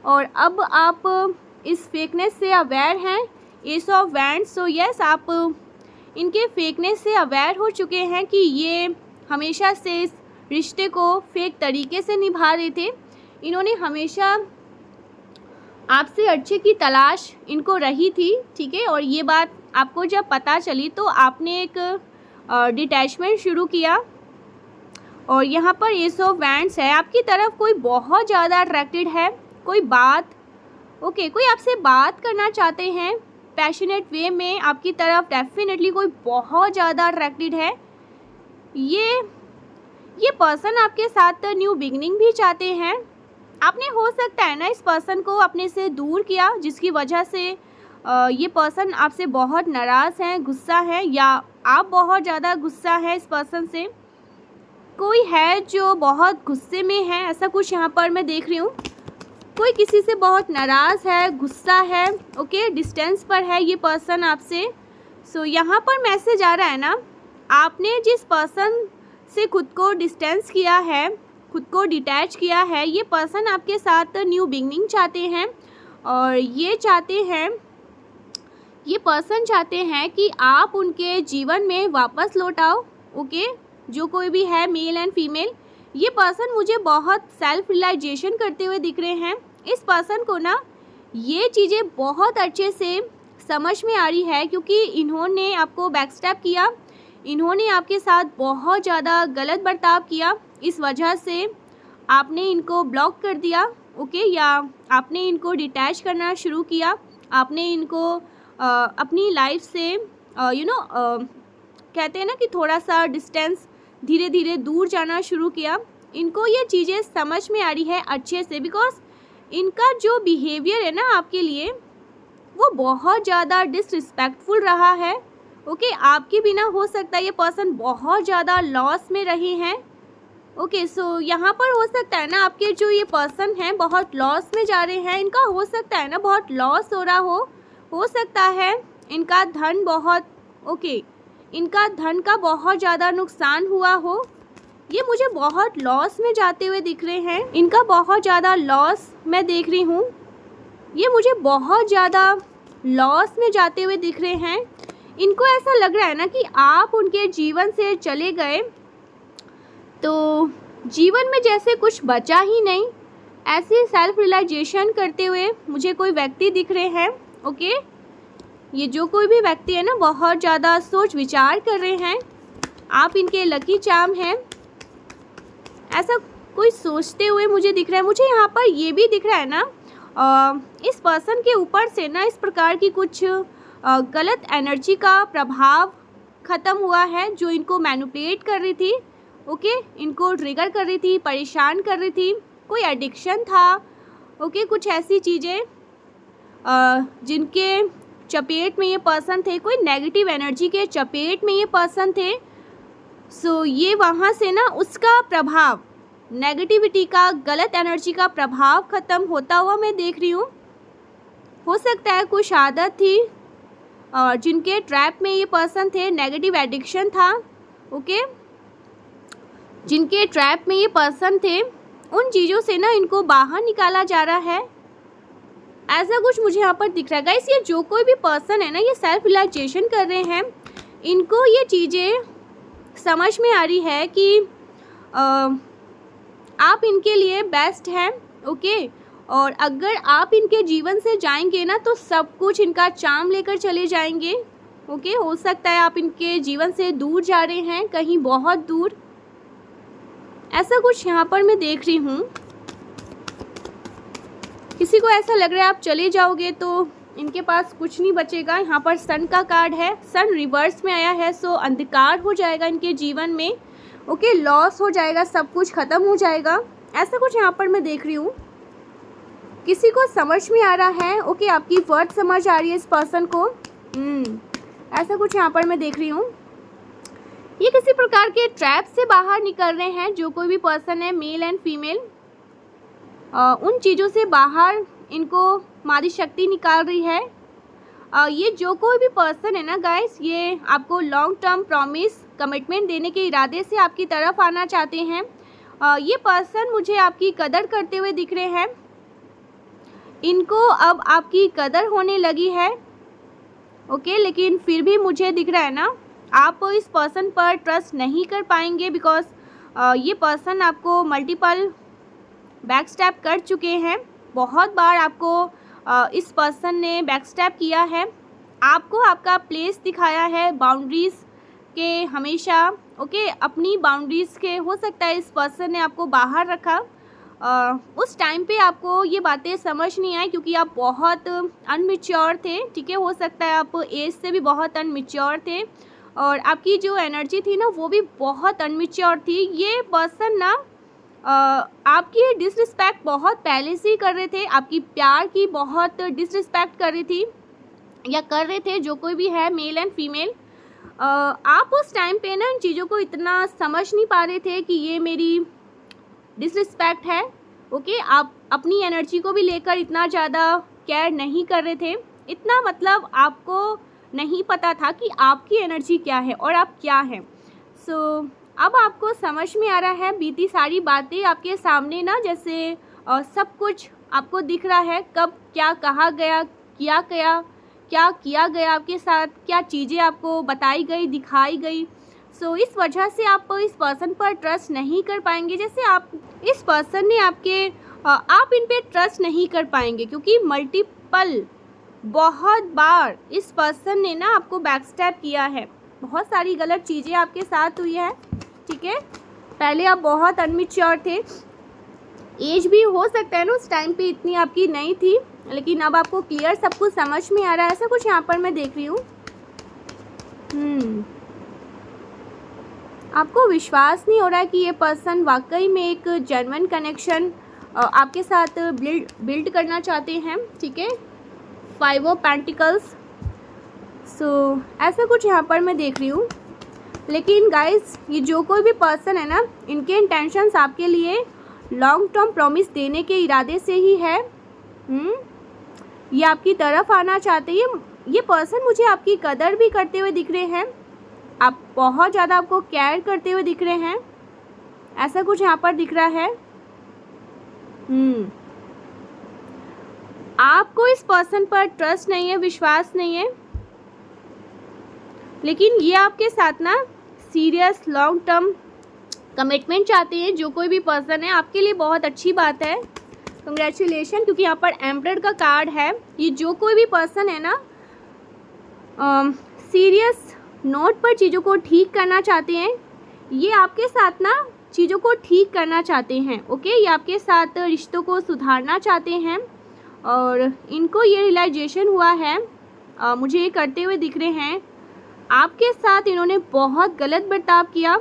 और अब आप इस फेकनेस से अवेयर हैं। S of wands. So yes, आप इनके फेकनेस से अवेयर हो चुके हैं कि ये हमेशा से इस रिश्ते को फेक तरीके से निभा रहे थे। इन्होंने हमेशा आपसे अच्छे की तलाश इनको रही थी। ठीक है, और ये बात आपको जब पता चली तो आपने एक डिटैचमेंट शुरू किया। और यहाँ पर एस ऑफ वैंड्स है। आपकी तरफ कोई बहुत ज़्यादा अट्रैक्टेड है। कोई आपसे बात करना चाहते हैं पैशनेट वे में। आपकी तरफ डेफिनेटली कोई बहुत ज़्यादा अट्रैक्टेड है। ये पर्सन आपके साथ न्यू बिगनिंग भी चाहते हैं। आपने हो सकता है ना इस पर्सन को अपने से दूर किया, जिसकी वजह से ये पर्सन आपसे बहुत नाराज़ हैं, गुस्सा है, या आप बहुत ज़्यादा गुस्सा है इस पर्सन से। कोई है जो बहुत गुस्से में है, ऐसा कुछ यहाँ पर मैं देख रही हूँ। कोई किसी से बहुत नाराज़ है, गुस्सा है। ओके, डिस्टेंस पर है ये पर्सन आपसे। सो यहाँ पर मैसेज आ रहा है ना, आपने जिस पर्सन से खुद को डिस्टेंस किया है, खुद को डिटैच किया है, ये पर्सन आपके साथ न्यू बिगनिंग चाहते हैं। और ये पर्सन चाहते हैं कि आप उनके जीवन में वापस लौट आओ। ओके, जो कोई भी है, मेल एंड फीमेल, ये पर्सन मुझे बहुत सेल्फ रियलाइजेशन करते हुए दिख रहे हैं। इस पर्सन को ना ये चीज़ें बहुत अच्छे से समझ में आ रही है, क्योंकि इन्होंने आपको बैकस्टैप किया, इन्होंने आपके साथ बहुत ज़्यादा गलत बर्ताव किया। इस वजह से आपने इनको ब्लॉक कर दिया। ओके, या आपने इनको डिटैच करना शुरू किया। आपने इनको अपनी लाइफ से कहते हैं ना कि थोड़ा सा डिस्टेंस, धीरे धीरे दूर जाना शुरू किया। इनको ये चीज़ें समझ में आ रही है अच्छे से, बिकॉज इनका जो बिहेवियर है ना आपके लिए, वो बहुत ज़्यादा डिसरिस्पेक्टफुल रहा है। ओके, आपके बिना हो सकता है ये पर्सन बहुत ज़्यादा लॉस में रहे हैं। ओके, सो यहाँ पर हो सकता है ना आपके जो ये पर्सन हैं बहुत लॉस में जा रहे हैं। इनका हो सकता है ना बहुत लॉस हो रहा हो सकता है इनका धन का बहुत ज़्यादा नुकसान हुआ हो। ये मुझे बहुत लॉस में जाते हुए दिख रहे हैं। इनका बहुत ज़्यादा लॉस मैं देख रही हूँ। ये मुझे बहुत ज़्यादा लॉस में जाते हुए दिख रहे हैं। इनको ऐसा लग रहा है ना कि आप उनके जीवन से चले गए तो जीवन में जैसे कुछ बचा ही नहीं। ऐसे सेल्फ रियलाइजेशन करते हुए मुझे कोई व्यक्ति दिख रहे हैं। ओके, ये जो कोई भी व्यक्ति है ना बहुत ज़्यादा सोच विचार कर रहे हैं। आप इनके लकी चार्म हैं, ऐसा कोई सोचते हुए मुझे दिख रहा है। मुझे यहाँ पर ये भी दिख रहा है ना इस पर्सन के ऊपर से ना इस प्रकार की कुछ गलत एनर्जी का प्रभाव ख़त्म हुआ है, जो इनको मैनिपुलेट कर रही थी। ओके, इनको ट्रिगर कर रही थी, परेशान कर रही थी। कोई एडिक्शन था। ओके, कुछ ऐसी चीज़ें जिनके चपेट में ये पर्सन थे, कोई नेगेटिव एनर्जी के चपेट में ये पर्सन थे। सो ये वहाँ से ना उसका प्रभाव, नेगेटिविटी का, गलत एनर्जी का प्रभाव ख़त्म होता हुआ मैं देख रही हूँ। हो सकता है कुछ आदत थी जिनके ट्रैप में ये पर्सन थे, नेगेटिव एडिक्शन था। ओके, जिनके ट्रैप में ये पर्सन थे, उन चीज़ों से ना इनको बाहर निकाला जा रहा है। ऐसा कुछ मुझे यहाँ पर दिख रहा है गाइस। ये जो कोई भी पर्सन है ना, ये सेल्फ रियलाइजेशन कर रहे हैं। इनको ये चीज़ें समझ में आ रही है कि आप इनके लिए बेस्ट हैं, ओके। और अगर आप इनके जीवन से जाएंगे ना, तो सब कुछ इनका चार्म लेकर चले जाएंगे, ओके। हो सकता है आप इनके जीवन से दूर जा रहे हैं, कहीं बहुत दूर। ऐसा कुछ यहाँ पर मैं देख रही हूँ। किसी को ऐसा लग रहा है आप चले जाओगे तो इनके पास कुछ नहीं बचेगा। यहाँ पर सन का कार्ड है, सन रिवर्स में आया है, सो अंधकार हो जाएगा इनके जीवन में, ओके। लॉस हो जाएगा, सब कुछ ख़त्म हो जाएगा। ऐसा कुछ यहाँ पर मैं देख रही हूँ। किसी को समझ में आ रहा है, ओके, आपकी वर्ड समझ आ रही है इस पर्सन को। ऐसा कुछ यहाँ पर मैं देख रही हूँ। ये किसी प्रकार के ट्रैप से बाहर निकल रहे हैं, जो कोई भी पर्सन है, मेल एंड फीमेल। उन चीज़ों से बाहर इनको मादी शक्ति निकाल रही है। ये जो कोई भी पर्सन है ना गाइस, ये आपको लॉन्ग टर्म प्रॉमिस, कमिटमेंट देने के इरादे से आपकी तरफ आना चाहते हैं। ये पर्सन मुझे आपकी कदर करते हुए दिख रहे हैं। इनको अब आपकी कदर होने लगी है, ओके। लेकिन फिर भी मुझे दिख रहा है ना, आप इस पर्सन पर ट्रस्ट नहीं कर पाएंगे, बिकॉज ये पर्सन आपको मल्टीपल बैक स्टैप कर चुके हैं। बहुत बार आपको इस पर्सन ने बैक स्टैप किया है, आपको आपका प्लेस दिखाया है बाउंड्रीज़ के हमेशा, ओके। अपनी बाउंड्रीज़ के हो सकता है इस पर्सन ने आपको बाहर रखा। उस टाइम पे आपको ये बातें समझ नहीं आई, क्योंकि आप बहुत अनमेच्योर थे, ठीक है। हो सकता है आप एज से भी बहुत अनमेच्योर थे, और आपकी जो एनर्जी थी ना, वो भी बहुत अनमेच्योर थी। ये पर्सन ना आपकी डिसरिस्पेक्ट बहुत पहले से ही कर रहे थे, आपकी प्यार की बहुत डिसरिस्पेक्ट कर रही थी या कर रहे थे, जो कोई भी है, मेल एंड फीमेल। आप उस टाइम पे ना इन चीज़ों को इतना समझ नहीं पा रहे थे कि ये मेरी डिसरिस्पेक्ट है, ओके। आप अपनी एनर्जी को भी लेकर इतना ज़्यादा केयर नहीं कर रहे थे। इतना मतलब आपको नहीं पता था कि आपकी एनर्जी क्या है और आप क्या हैं। सो अब आपको समझ में आ रहा है, बीती सारी बातें आपके सामने ना, जैसे सब कुछ आपको दिख रहा है, कब क्या कहा गया, क्या किया गया आपके साथ, क्या चीज़ें आपको बताई गई, दिखाई गई। सो इस वजह से आप इस पर्सन पर ट्रस्ट नहीं कर पाएंगे। जैसे आप इस पर्सन ने आप इन पे ट्रस्ट नहीं कर पाएंगे, क्योंकि मल्टीपल बहुत बार इस पर्सन ने ना आपको बैक स्टैप किया है। बहुत सारी गलत चीज़ें आपके साथ हुई है, ठीक है। पहले आप बहुत अनमेच्योर थे, एज भी हो सकता है ना उस टाइम पे इतनी आपकी नहीं थी, लेकिन अब आपको क्लियर सब कुछ समझ में आ रहा है। ऐसा कुछ यहाँ पर मैं देख रही हूँ। आपको विश्वास नहीं हो रहा है कि ये पर्सन वाकई में एक जेन्युइन कनेक्शन आपके साथ बिल्ड करना चाहते हैं, ठीक है। 5 ऑफ पेंटिकल्स। सो ऐसा कुछ यहाँ पर मैं देख रही हूँ। लेकिन गाइस, ये जो कोई भी पर्सन है ना, इनके इंटेंशंस आपके लिए लॉन्ग टर्म प्रॉमिस देने के इरादे से ही है। ये आपकी तरफ आना चाहते हैं। ये पर्सन मुझे आपकी कदर भी करते हुए दिख रहे हैं, आप बहुत ज़्यादा आपको केयर करते हुए दिख रहे हैं। ऐसा कुछ यहाँ पर दिख रहा है। आपको इस पर्सन पर ट्रस्ट नहीं है, विश्वास नहीं है, लेकिन ये आपके साथ ना सीरियस लॉन्ग टर्म कमिटमेंट चाहते हैं। जो कोई भी पर्सन है, आपके लिए बहुत अच्छी बात है, कंग्रेचुलेशन, क्योंकि यहाँ पर एम्परर का कार्ड है। ये जो कोई भी पर्सन है ना, सीरियस नोट पर चीज़ों को ठीक करना चाहते हैं। ये आपके साथ ना चीज़ों को ठीक करना चाहते हैं, ओके। ये आपके साथ रिश्तों को सुधारना चाहते हैं, और इनको ये रियलाइजेशन हुआ है, मुझे ये करते हुए दिख रहे हैं। आपके साथ इन्होंने बहुत गलत बर्ताव किया,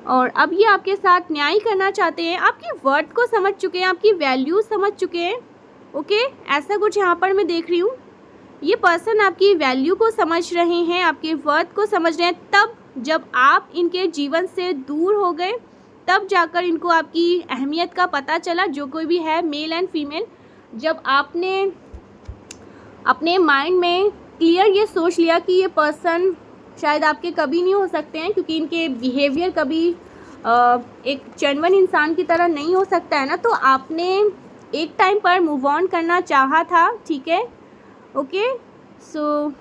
और अब ये आपके साथ न्याय करना चाहते हैं। आपकी वर्थ को समझ चुके हैं, आपकी वैल्यू समझ चुके हैं, ओके। ऐसा कुछ यहाँ पर मैं देख रही हूँ। ये पर्सन आपकी वैल्यू को समझ रहे हैं, आपके वर्थ को समझ रहे हैं। तब जब आप इनके जीवन से दूर हो गए, तब जाकर इनको आपकी अहमियत का पता चला, जो कोई भी है, मेल एंड फीमेल। जब आपने अपने माइंड में क्लियर ये सोच लिया कि ये पर्सन शायद आपके कभी नहीं हो सकते हैं, क्योंकि इनके बिहेवियर कभी एक जेन्युइन इंसान की तरह नहीं हो सकता है ना, तो आपने एक टाइम पर मूव ऑन करना चाहा था, ठीक है, ओके। सो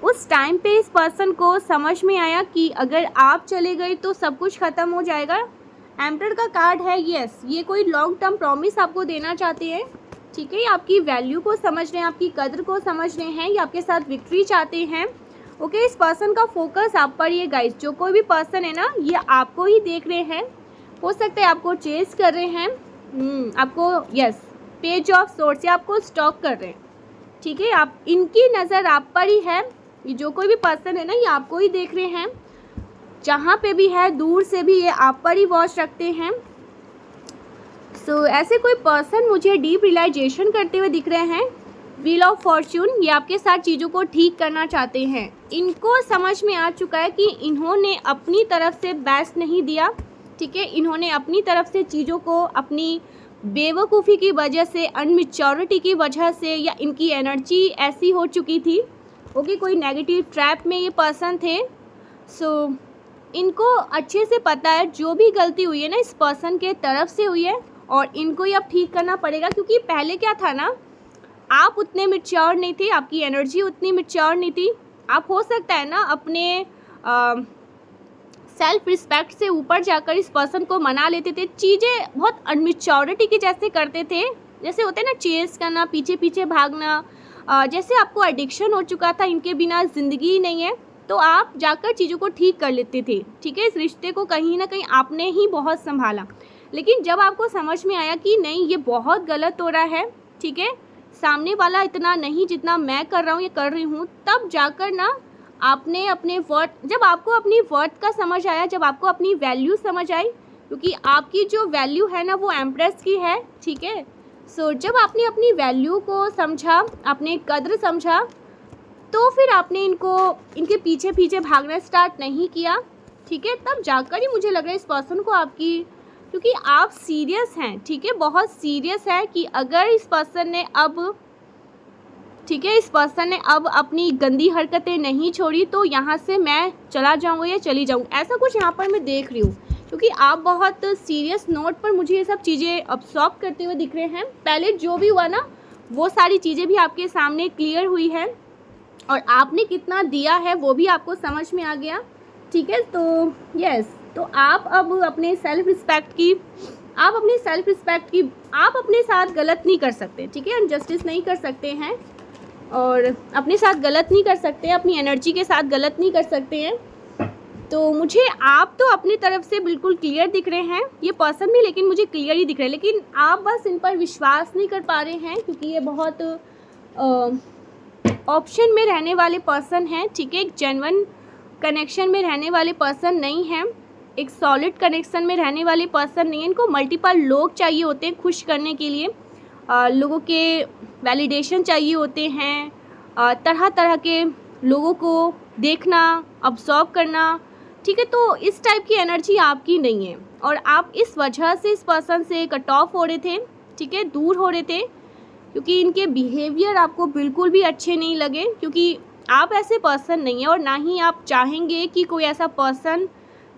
उस टाइम पे इस पर्सन को समझ में आया कि अगर आप चले गए तो सब कुछ ख़त्म हो जाएगा। एम्परर का कार्ड है, यस, ये कोई लॉन्ग टर्म प्रॉमिस आपको देना चाहते हैं, ठीक है। ये आपकी वैल्यू को समझ रहे हैं, आपकी कदर को समझ रहे हैं, ये आपके साथ विक्ट्री चाहते हैं, ओके। इस पर्सन का फोकस आप पर ही है गाइस। जो कोई भी पर्सन है ना, ये आपको ही देख रहे हैं, हो सकता है आपको चेस कर रहे हैं, आपको, यस, पेज ऑफ सोर्स से आपको स्टॉक कर रहे हैं, ठीक है। आप, इनकी नज़र आप पर ही है। ये जो कोई भी पर्सन है ना, ये आपको ही देख रहे हैं, जहाँ पे भी है, दूर से भी ये आप पर ही वॉच रखते हैं। सो ऐसे कोई पर्सन मुझे डीप रियलाइजेशन करते हुए दिख रहे हैं। व्हील ऑफ फॉर्च्यून, ये आपके साथ चीज़ों को ठीक करना चाहते हैं। इनको समझ में आ चुका है कि इन्होंने अपनी तरफ से बेस्ट नहीं दिया, ठीक है। इन्होंने अपनी तरफ से चीज़ों को अपनी बेवकूफ़ी की वजह से, अनमेच्योरिटी की वजह से, या इनकी एनर्जी ऐसी हो चुकी थी, ओके, कोई नेगेटिव ट्रैप में ये पर्सन थे। सो इनको अच्छे से पता है जो भी गलती हुई है ना, इस पर्सन के तरफ से हुई है, और इनको ही अब ठीक करना पड़ेगा। क्योंकि पहले क्या था ना, आप उतने मैच्योर नहीं थे, आपकी एनर्जी उतनी मैच्योर नहीं थी। आप, हो सकता है ना, अपने सेल्फ रिस्पेक्ट से ऊपर जाकर इस पर्सन को मना लेते थे, चीज़ें बहुत अनमेच्योरिटी के जैसे करते थे, जैसे होते हैं ना, चेस करना, पीछे पीछे भागना, जैसे आपको एडिक्शन हो चुका था, इनके बिना ज़िंदगी ही नहीं है, तो आप जाकर चीज़ों को ठीक कर लेते थे, ठीक है। इस रिश्ते को कहीं ना कहीं आपने ही बहुत संभाला। लेकिन जब आपको समझ में आया कि नहीं, ये बहुत गलत हो रहा है, ठीक है, सामने वाला इतना नहीं जितना मैं कर रहा हूँ, ये कर रही हूँ, तब जाकर ना आपने अपने वर्थ, जब आपको अपनी वर्थ का समझ आया, जब आपको अपनी वैल्यू समझ आई, क्योंकि आपकी जो वैल्यू है ना, वो एम्प्रेस की है, ठीक है। सो जब आपने अपनी वैल्यू को समझा, आपने कद्र समझा, तो फिर आपने इनके पीछे पीछे भागना स्टार्ट नहीं किया, ठीक है। तब जाकर ही मुझे लग रहा है इस पर्सन को आपकी, क्योंकि आप सीरियस हैं, ठीक है, बहुत सीरियस है कि अगर इस पर्सन ने अब, ठीक है, इस पर्सन ने अब अपनी गंदी हरकतें नहीं छोड़ी तो यहाँ से मैं चला जाऊँगा या चली जाऊँ, ऐसा कुछ यहाँ पर मैं देख रही हूँ। क्योंकि आप बहुत सीरियस नोट पर मुझे ये सब चीज़ें अब्सॉर्ब करते हुए दिख रहे हैं। पहले जो भी हुआ ना, वो सारी चीज़ें भी आपके सामने क्लियर हुई है, और आपने कितना दिया है वो भी आपको समझ में आ गया, ठीक है। तो यस, तो आप अब अपने सेल्फ रिस्पेक्ट की, आप अपने साथ गलत नहीं कर सकते, ठीक है, अनजस्टिस नहीं कर सकते हैं, और अपने साथ गलत नहीं कर सकते, अपनी एनर्जी के साथ गलत नहीं कर सकते हैं। तो मुझे आप तो अपनी तरफ से बिल्कुल क्लियर दिख रहे हैं, ये पर्सन भी, लेकिन मुझे क्लियर ही दिख रहे हैं, लेकिन आप बस इन पर विश्वास नहीं कर पा रहे हैं, क्योंकि ये बहुत ऑप्शन में रहने वाले पर्सन हैं, ठीक है। एक जेन्युइन कनेक्शन में रहने वाले पर्सन नहीं हैं, एक सॉलिड कनेक्शन में रहने वाले पर्सन नहीं है। इनको मल्टीपल लोग चाहिए होते हैं खुश करने के लिए, लोगों के वैलिडेशन चाहिए होते हैं, तरह तरह के लोगों को देखना, ऑब्जर्व करना, ठीक है। तो इस टाइप की एनर्जी आपकी नहीं है, और आप इस वजह से इस पर्सन से कट ऑफ हो रहे थे, ठीक है, दूर हो रहे थे, क्योंकि इनके बिहेवियर आपको बिल्कुल भी अच्छे नहीं लगे, क्योंकि आप ऐसे पर्सन नहीं है, और ना ही आप चाहेंगे कि कोई ऐसा पर्सन,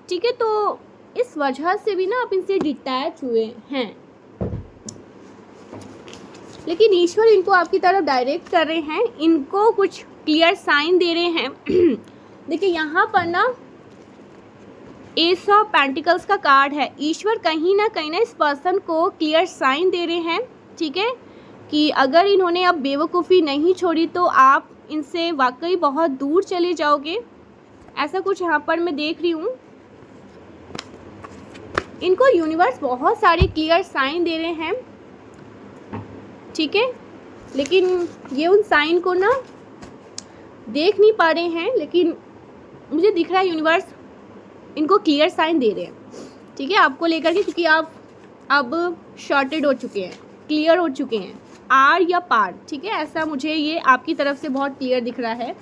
ठीक है। तो इस वजह से भी ना आप इनसे डिटैच हुए हैं, लेकिन ईश्वर इनको आपकी तरफ डायरेक्ट कर रहे हैं, इनको कुछ क्लियर साइन दे रहे हैं। देखिए यहाँ पर ना एस ऑफ पेंटिकल्स का कार्ड है। ईश्वर कहीं ना इस पर्सन को क्लियर साइन दे रहे हैं, ठीक है, कि अगर इन्होंने अब बेवकूफ़ी नहीं छोड़ी तो आप इनसे वाकई बहुत दूर चले जाओगे, ऐसा कुछ यहाँ पर मैं देख रही हूँ। इनको यूनिवर्स बहुत सारे क्लियर साइन दे रहे हैं, ठीक है, लेकिन ये उन साइन को ना देख नहीं पा रहे हैं, लेकिन मुझे दिख रहा है यूनिवर्स इनको क्लियर साइन दे रहे हैं, ठीक है, आपको लेकर के, क्योंकि आप अब शॉर्टेड हो चुके हैं, क्लियर हो चुके हैं, आर या पार, ठीक है। ऐसा मुझे ये आपकी तरफ से बहुत क्लियर दिख रहा है,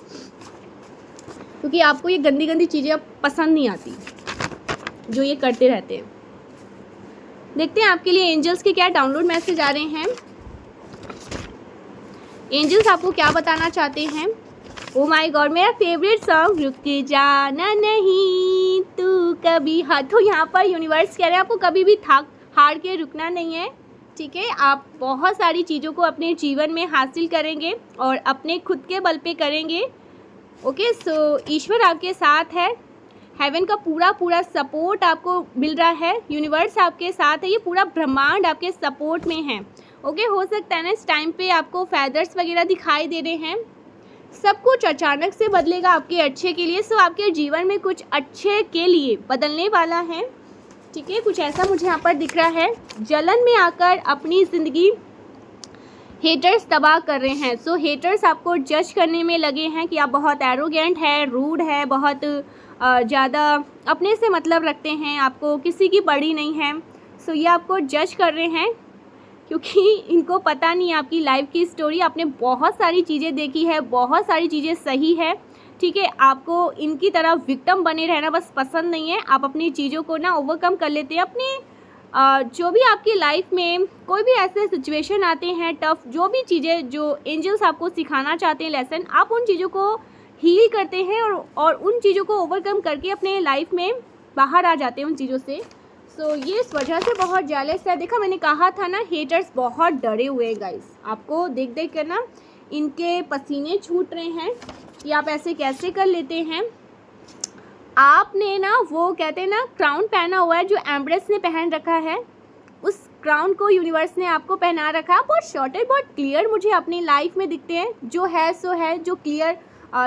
क्योंकि आपको ये गंदी गंदी चीज़ें अब पसंद नहीं आती जो ये करते रहते हैं। देखते हैं आपके लिए एंजल्स के क्या डाउनलोड मैसेज आ रहे हैं। एंजल्स आपको क्या बताना चाहते हैं, ओ माय गॉड, मेरा फेवरेट सॉन्ग रुक के जाना नहीं तू कभी। हाँ, तो यहाँ पर यूनिवर्स कह रहे हैं आपको कभी भी थक हार के रुकना नहीं है, ठीक है। आप बहुत सारी चीज़ों को अपने जीवन में हासिल करेंगे और अपने खुद के बल पे करेंगे। ओके, सो ईश्वर आपके साथ है, हेवन का पूरा सपोर्ट आपको मिल रहा है, यूनिवर्स आपके साथ है, ये पूरा ब्रह्मांड आपके सपोर्ट में है। ओके, हो सकता है ना इस टाइम पे आपको फेदर्स वगैरह दिखाई दे रहे हैं, सब कुछ अचानक से बदलेगा आपके अच्छे के लिए। सो आपके जीवन में कुछ अच्छे के लिए बदलने वाला है, ठीक है। कुछ ऐसा मुझे यहाँ पर दिख रहा है, जलन में आकर अपनी ज़िंदगी हेटर्स तबाह कर रहे हैं। सो हेटर्स आपको जज करने में लगे हैं कि आप बहुत एरोगेंट है, रूड है, बहुत ज़्यादा अपने से मतलब रखते हैं, आपको किसी की पड़ी नहीं है। सो ये आपको जज कर रहे हैं क्योंकि इनको पता नहीं है आपकी लाइफ की स्टोरी। आपने बहुत सारी चीज़ें देखी है, बहुत सारी चीज़ें सही है, ठीक है। आपको इनकी तरह विक्टिम बने रहना बस पसंद नहीं है। आप अपनी चीज़ों को ना ओवरकम कर लेते हैं। अपने जो भी आपकी लाइफ में कोई भी ऐसे सिचुएशन आते हैं टफ, जो भी चीज़ें जो एंजल्स आपको सिखाना चाहते हैं लेसन, आप उन चीज़ों को हील करते हैं और उन चीज़ों को ओवरकम करके अपने लाइफ में बाहर आ जाते हैं उन चीज़ों से। सो ये इस वजह से बहुत जेलस है। देखा, मैंने कहा था ना हेटर्स बहुत डरे हुए हैं गाइस। आपको देख देख कर ना इनके पसीने छूट रहे हैं कि आप ऐसे कैसे कर लेते हैं। आपने ना वो कहते हैं ना क्राउन पहना हुआ है जो एम्प्रेस ने पहन रखा है, उस क्राउन को यूनिवर्स ने आपको पहना रखा है। बहुत शॉर्टेड, बहुत क्लियर मुझे अपनी लाइफ में दिखते हैं। जो है सो है, जो क्लियर,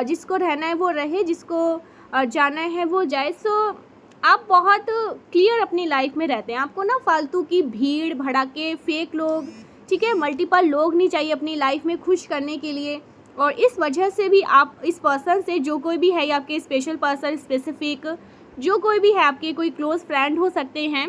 जिसको रहना है वो रहे, जिसको जाना है वो जाए। सो आप बहुत क्लियर अपनी लाइफ में रहते हैं। आपको ना फालतू की भीड़ भड़ाके, फेक लोग, ठीक है, मल्टीपल लोग नहीं चाहिए अपनी लाइफ में खुश करने के लिए। और इस वजह से भी आप इस पर्सन से, जो कोई भी है या आपके स्पेशल पर्सन, स्पेसिफिक जो कोई भी है, आपके कोई क्लोज फ्रेंड हो सकते हैं,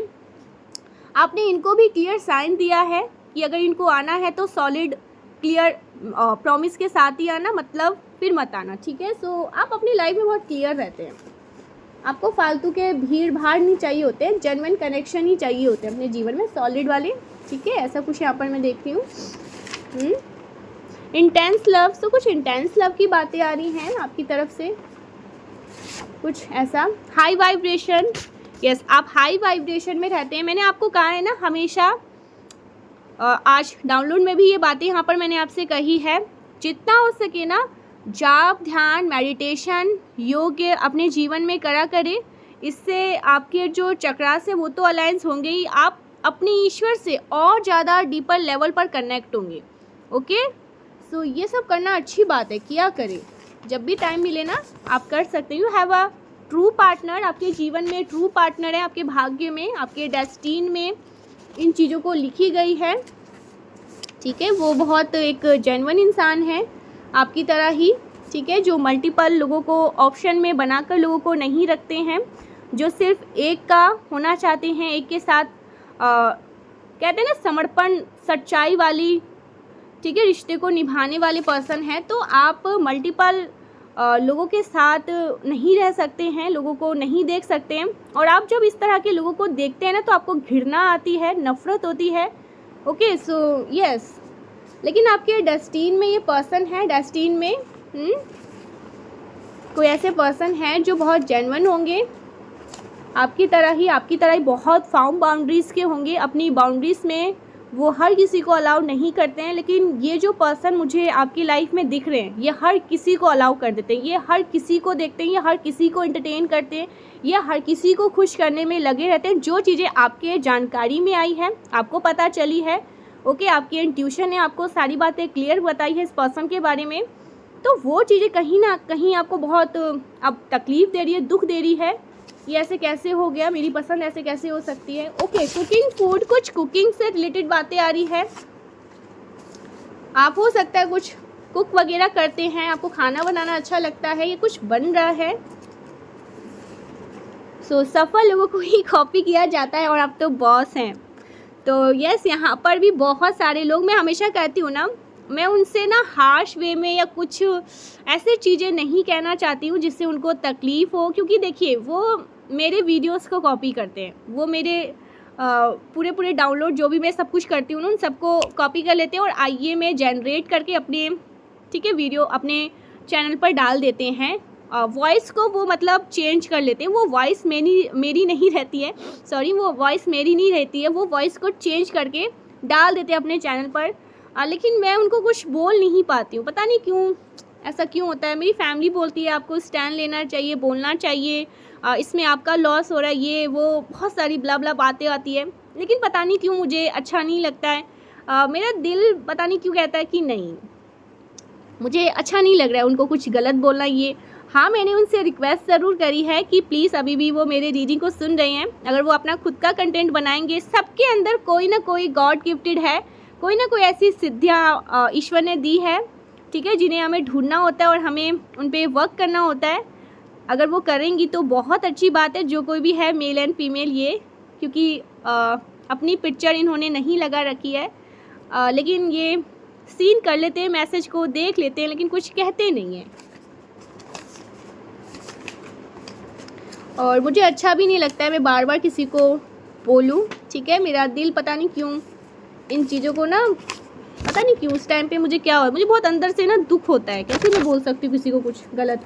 आपने इनको भी क्लियर साइन दिया है कि अगर इनको आना है तो सॉलिड क्लियर प्रॉमिस के साथ ही आना, मतलब फिर मत आना, ठीक है। सो आप अपनी लाइफ में बहुत क्लियर रहते हैं। आपको फालतू के भीड़ भाड़ नहीं चाहिए होते हैं, जेन्युइन कनेक्शन ही चाहिए होते हैं अपने जीवन में, सॉलिड वाले, ठीक है। ऐसा कुछ यहाँ पर मैं देखती हूँ। इंटेंस लव, तो कुछ इंटेंस लव की बातें आ रही हैं आपकी तरफ से, कुछ ऐसा। हाई वाइब्रेशन, यस, आप हाई वाइब्रेशन में रहते हैं। मैंने आपको कहा है ना हमेशा, आज डाउनलोड में भी ये बातें यहाँ पर मैंने आपसे कही है, जितना हो सके ना जाप, ध्यान, मेडिटेशन, योग अपने जीवन में करा करें। इससे आपके जो चक्रास है वो तो अलायंस होंगे ही, आप अपने ईश्वर से और ज़्यादा डीपर लेवल पर कनेक्ट होंगे। ओके, सो ये सब करना अच्छी बात है, किया करें। जब भी टाइम मिले ना आप कर सकते हैं। You have a true partner, आपके जीवन में ट्रू पार्टनर है, आपके भाग्य में, आपके डेस्टिन में इन चीज़ों को लिखी गई है, ठीक है। वो बहुत एक जेन्युइन इंसान है आपकी तरह ही, ठीक है, जो मल्टीपल लोगों को ऑप्शन में बनाकर लोगों को नहीं रखते हैं, जो सिर्फ एक का होना चाहते हैं, एक के साथ कहते हैं ना समर्पण, सच्चाई वाली, ठीक है, रिश्ते को निभाने वाले पर्सन है। तो आप मल्टीपल लोगों के साथ नहीं रह सकते हैं, लोगों को नहीं देख सकते हैं। और आप जब इस तरह के लोगों को देखते हैं ना तो आपको घृणा आती है, नफरत होती है। ओके, सो यस, लेकिन आपके डेस्टिन में ये पर्सन है, डेस्टिन में कोई ऐसे पर्सन हैं जो बहुत जेन्युइन होंगे, आपकी तरह ही बहुत फार्म बाउंड्रीज़ के होंगे। अपनी बाउंड्रीज़ में वो हर किसी को अलाउ नहीं करते हैं, लेकिन ये जो पर्सन मुझे आपकी लाइफ में दिख रहे हैं, ये हर किसी को अलाउ कर देते हैं, ये हर किसी को देखते हैं, ये हर किसी को एंटरटेन करते हैं, ये हर किसी को खुश करने में लगे रहते हैं। जो चीज़ें आपके जानकारी में आई है, आपको पता चली है, ओके, आपकी इंट्यूशन ने आपको सारी बातें क्लियर बताई है इस पर्सन के बारे में, तो वो चीज़ें कहीं ना कहीं आपको बहुत अब तकलीफ़ दे रही है, दुख दे रही है। ये ऐसे कैसे हो गया, मेरी पसंद ऐसे कैसे हो सकती है। ओके, कुकिंग, फूड, कुछ कुकिंग से रिलेटेड बातें आ रही है। आप हो सकता है कुछ कुक वगैरह करते हैं, आपको खाना बनाना अच्छा लगता है, ये कुछ बन रहा है। सो सफल लोगों को ही कॉपी किया जाता है और आप तो बॉस हैं। तो यस, यहाँ पर भी बहुत सारे लोग, मैं हमेशा कहती हूँ ना, मैं उनसे ना हार्श वे में या कुछ ऐसे चीज़ें नहीं कहना चाहती हूँ जिससे उनको तकलीफ़ हो, क्योंकि देखिए वो मेरे वीडियोस को कॉपी करते हैं, वो मेरे पूरे डाउनलोड जो भी मैं सब कुछ करती हूँ उन सबको कॉपी कर लेते हैं और आईए में जनरेट करके अपने, ठीक है, वीडियो अपने चैनल पर डाल देते हैं, वॉइस को वो मतलब चेंज कर लेते हैं। वो वॉइस मेरी नहीं रहती है, सॉरी, वो वॉइस मेरी नहीं रहती है, वो वॉइस को चेंज करके डाल देते हैं अपने चैनल पर। लेकिन मैं उनको कुछ बोल नहीं पाती हूँ, पता नहीं क्यों, ऐसा क्यों होता है। मेरी फैमिली बोलती है आपको स्टैंड लेना चाहिए, बोलना चाहिए, इसमें आपका लॉस हो रहा है, ये वो बहुत सारी ब्ला ब्ला बातें आती है, लेकिन पता नहीं क्यों मुझे अच्छा नहीं लगता है। मेरा दिल पता नहीं क्यों कहता है कि नहीं, मुझे अच्छा नहीं लग रहा है उनको कुछ गलत बोलना ये। हाँ, मैंने उनसे रिक्वेस्ट ज़रूर करी है कि प्लीज़, अभी भी वो मेरे रीडिंग को सुन रहे हैं, अगर वो अपना खुद का कंटेंट बनाएंगे, सबके अंदर कोई ना कोई गॉड गिफ्टेड है, कोई ना कोई ऐसी सिद्धियाँ ईश्वर ने दी है, ठीक है, जिन्हें हमें ढूंढना होता है और हमें उन पर वर्क करना होता है। अगर वो करेंगी तो बहुत अच्छी बात है, जो कोई भी है, मेल एंड फीमेल ये, क्योंकि अपनी पिक्चर इन्होंने नहीं लगा रखी है, लेकिन ये सीन कर लेते हैं, मैसेज को देख लेते हैं, लेकिन कुछ कहते नहीं हैं। और मुझे अच्छा भी नहीं लगता है मैं बार बार किसी को बोलूं, ठीक है। मेरा दिल पता नहीं क्यों इन चीज़ों को ना, पता नहीं क्यों उस टाइम पे मुझे क्या हुआ, मुझे बहुत अंदर से ना दुख होता है, कैसे मैं बोल सकती हूँ किसी को कुछ गलत।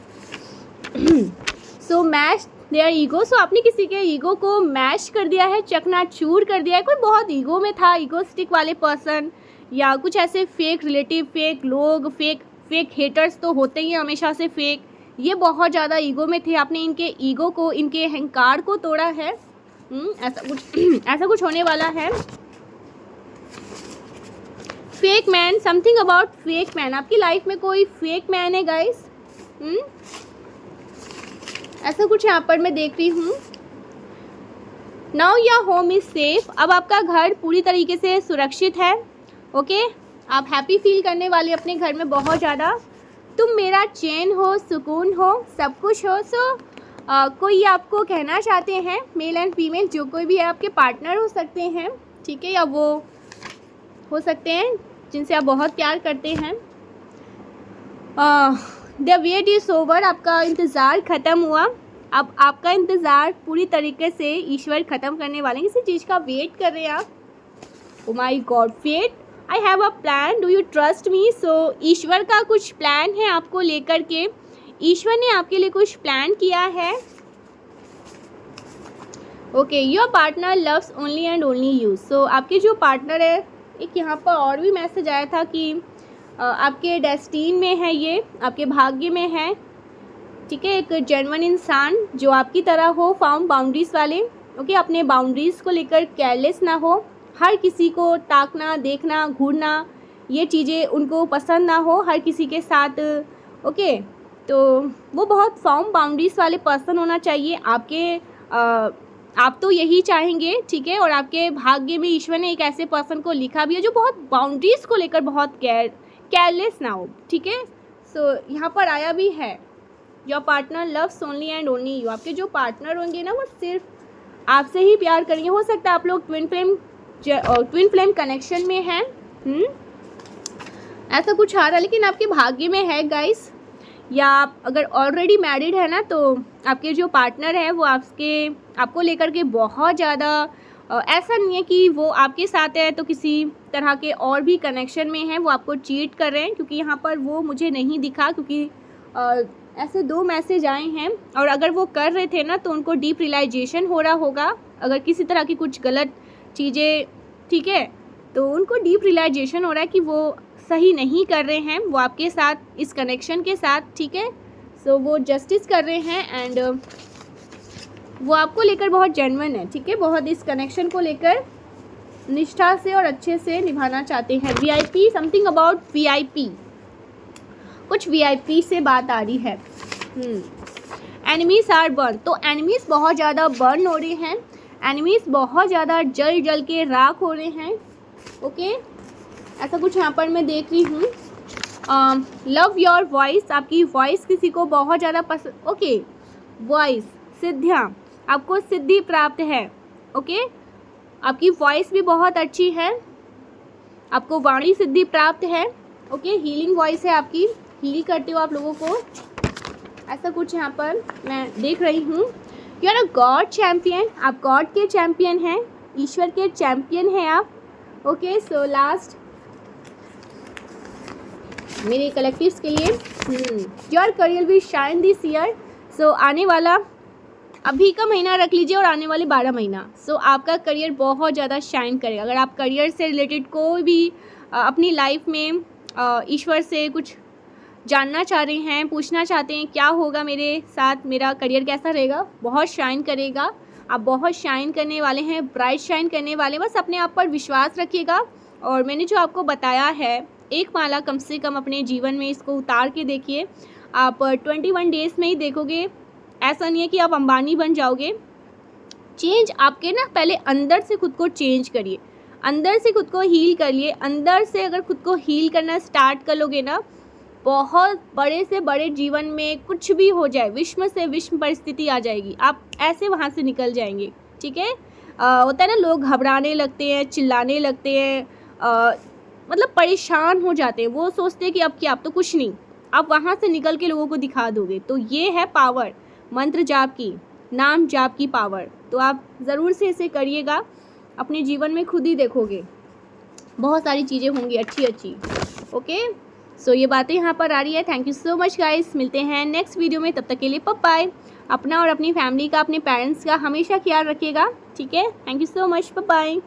सो मैश देयर ईगो, सो आपने किसी के ईगो को मैश कर दिया है, चकनाचूर कर दिया है। कोई बहुत ईगो में था, ईगोस्टिक वाले पर्सन, या कुछ ऐसे फेक रिलेटिव, फेक लोग, फेक हेटर्स तो होते ही हैं हमेशा से फेक, ये बहुत ज़्यादा ईगो में थे। आपने इनके ईगो को, इनके अहंकार को तोड़ा है। ऐसा कुछ होने वाला है। Fake man, something about fake man, आपकी लाइफ में कोई फेक मैन है गाइस। ऐसा कुछ यहाँ पर मैं देख रही हूँ। Now your home is safe, अब आपका घर पूरी तरीके से सुरक्षित है, ओके। आप हैप्पी फील करने वाले अपने घर में बहुत ज़्यादा। तुम मेरा चैन हो, सुकून हो, सब कुछ हो। सो कोई आपको कहना चाहते हैं, मेल एंड फीमेल, जो कोई भी है, आपके पार्टनर हो सकते हैं, ठीक है, या वो हो सकते हैं जिनसे आप बहुत प्यार करते हैं। द वेट इज़ ओवर, आपका इंतज़ार ख़त्म हुआ। अब आपका इंतज़ार पूरी तरीके से ईश्वर ख़त्म करने वाले हैं। किसी चीज़ का वेट कर रहे हैं आप। Oh my God, fate, I have a plan, do you trust me. So ईश्वर का कुछ प्लान है आपको लेकर के, ईश्वर ने आपके लिए कुछ प्लान किया है, okay. Your partner loves only and only you, so आपके जो पार्टनर है, एक यहाँ पर और भी मैसेज आया था कि आपके डेस्टीन में है, ये आपके भाग्य में है, ठीक है। एक जेन्युइन इंसान जो आपकी तरह हो, फाउंड बाउंड्रीज वाले, ओके। अपने बाउंड्रीज़ को लेकर केयरलेस ना हो, हर किसी को ताकना, देखना, घूरना, ये चीज़ें उनको पसंद ना हो हर किसी के साथ, ओके। तो वो बहुत फाउंड बाउंड्रीज वाले पर्सन होना चाहिए आपके, आप तो यही चाहेंगे, ठीक है। और आपके भाग्य में ईश्वर ने एक ऐसे पर्सन को लिखा भी है जो बहुत बाउंड्रीज़ को लेकर बहुत केयरलेस ना हो, ठीक है। सो यहाँ पर आया भी है, your partner loves only and only you, आपके जो पार्टनर होंगे ना, वो सिर्फ आपसे ही प्यार करेंगे। हो सकता है आप लोग ट्विन फ्लेम कनेक्शन में हैं, ऐसा कुछ आ रहा है, लेकिन आपके भाग्य में है गाइस। या आप अगर ऑलरेडी मैरिड है ना, तो आपके जो पार्टनर है वो आपको लेकर के बहुत ज़्यादा, ऐसा नहीं है कि वो आपके साथ है तो किसी तरह के और भी कनेक्शन में है, वो आपको चीट कर रहे हैं, क्योंकि यहाँ पर वो मुझे नहीं दिखा, क्योंकि ऐसे 2 मैसेज आए हैं। और अगर वो कर रहे थे ना, तो उनको डीप रियलाइजेशन हो रहा होगा, अगर किसी तरह की कुछ गलत चीज़ें, ठीक है, तो उनको डीप रियलाइजेशन हो रहा है कि वो सही नहीं कर रहे हैं वो आपके साथ, इस कनेक्शन के साथ, ठीक है। सो वो जस्टिस कर रहे हैं एंड वो आपको लेकर बहुत जेन्युइन है, ठीक है, बहुत इस कनेक्शन को लेकर निष्ठा से और अच्छे से निभाना चाहते हैं। VIP, समथिंग अबाउट VIP, कुछ VIP से बात आ रही है। एनिमीज आर बर्न, तो एनिमीज़ बहुत ज़्यादा बर्न हो रहे हैं, एनिमीज़ बहुत ज़्यादा जल के राख हो रहे हैं, ओके। ऐसा कुछ यहाँ पर मैं देख रही हूँ। लव योर वॉइस, आपकी वॉइस किसी को बहुत ज़्यादा पसंद, ओके। वॉइस, सिद्धियाँ, आपको सिद्धि प्राप्त है, ओके। आपकी वॉइस भी बहुत अच्छी है, आपको वाणी सिद्धि प्राप्त है, ओके। हीलिंग वॉइस है आपकी, हील करते हो आप लोगों को, ऐसा कुछ यहाँ पर मैं देख रही हूँ। You are a God champion, आप गॉड के चैम्पियन हैं, ईश्वर के चैम्पियन हैं आप, ओके। सो लास्ट मेरे कलेक्टिव्स के लिए your career will shine this year. So आने वाला अभी का महीना रख लीजिए और आने वाले 12 महीना, सो आपका करियर बहुत ज़्यादा शाइन करेगा। अगर आप करियर से रिलेटेड कोई भी अपनी लाइफ में ईश्वर से कुछ जानना चाह रहे हैं, पूछना चाहते हैं क्या होगा मेरे साथ, मेरा करियर कैसा रहेगा, बहुत शाइन करेगा। आप बहुत शाइन करने वाले हैं, ब्राइट शाइन करने वाले। बस अपने आप पर विश्वास रखिएगा। और मैंने जो आपको बताया है, एक माला कम से कम अपने जीवन में इसको उतार के देखिए। आप 21 डेज़ में ही देखोगे, ऐसा नहीं है कि आप अंबानी बन जाओगे। चेंज आपके ना, पहले अंदर से खुद को चेंज करिए, अंदर से खुद को हील करिए। अंदर से अगर खुद को हील करना स्टार्ट कर लोगे ना, बहुत बड़े से बड़े जीवन में कुछ भी हो जाए, विश्व से विश्व परिस्थिति आ जाएगी, आप ऐसे वहाँ से निकल जाएंगे। ठीक है, होता है ना, लोग घबराने लगते हैं, चिल्लाने लगते हैं, मतलब परेशान हो जाते हैं। वो सोचते हैं कि अब क्या, अब तो कुछ नहीं। आप वहाँ से निकल के लोगों को दिखा दोगे। तो ये है पावर मंत्र जाप की, नाम जाप की पावर। तो आप ज़रूर से इसे करिएगा, अपने जीवन में खुद ही देखोगे बहुत सारी चीज़ें होंगी अच्छी अच्छी। ओके, सो ये बातें यहाँ पर आ रही है। Thank you so much guys, मिलते हैं नेक्स्ट वीडियो में। तब तक के लिए बाय। अपना और अपनी फैमिली का, अपने पेरेंट्स का हमेशा ख्याल रखिएगा। ठीक है, thank you so much, bye.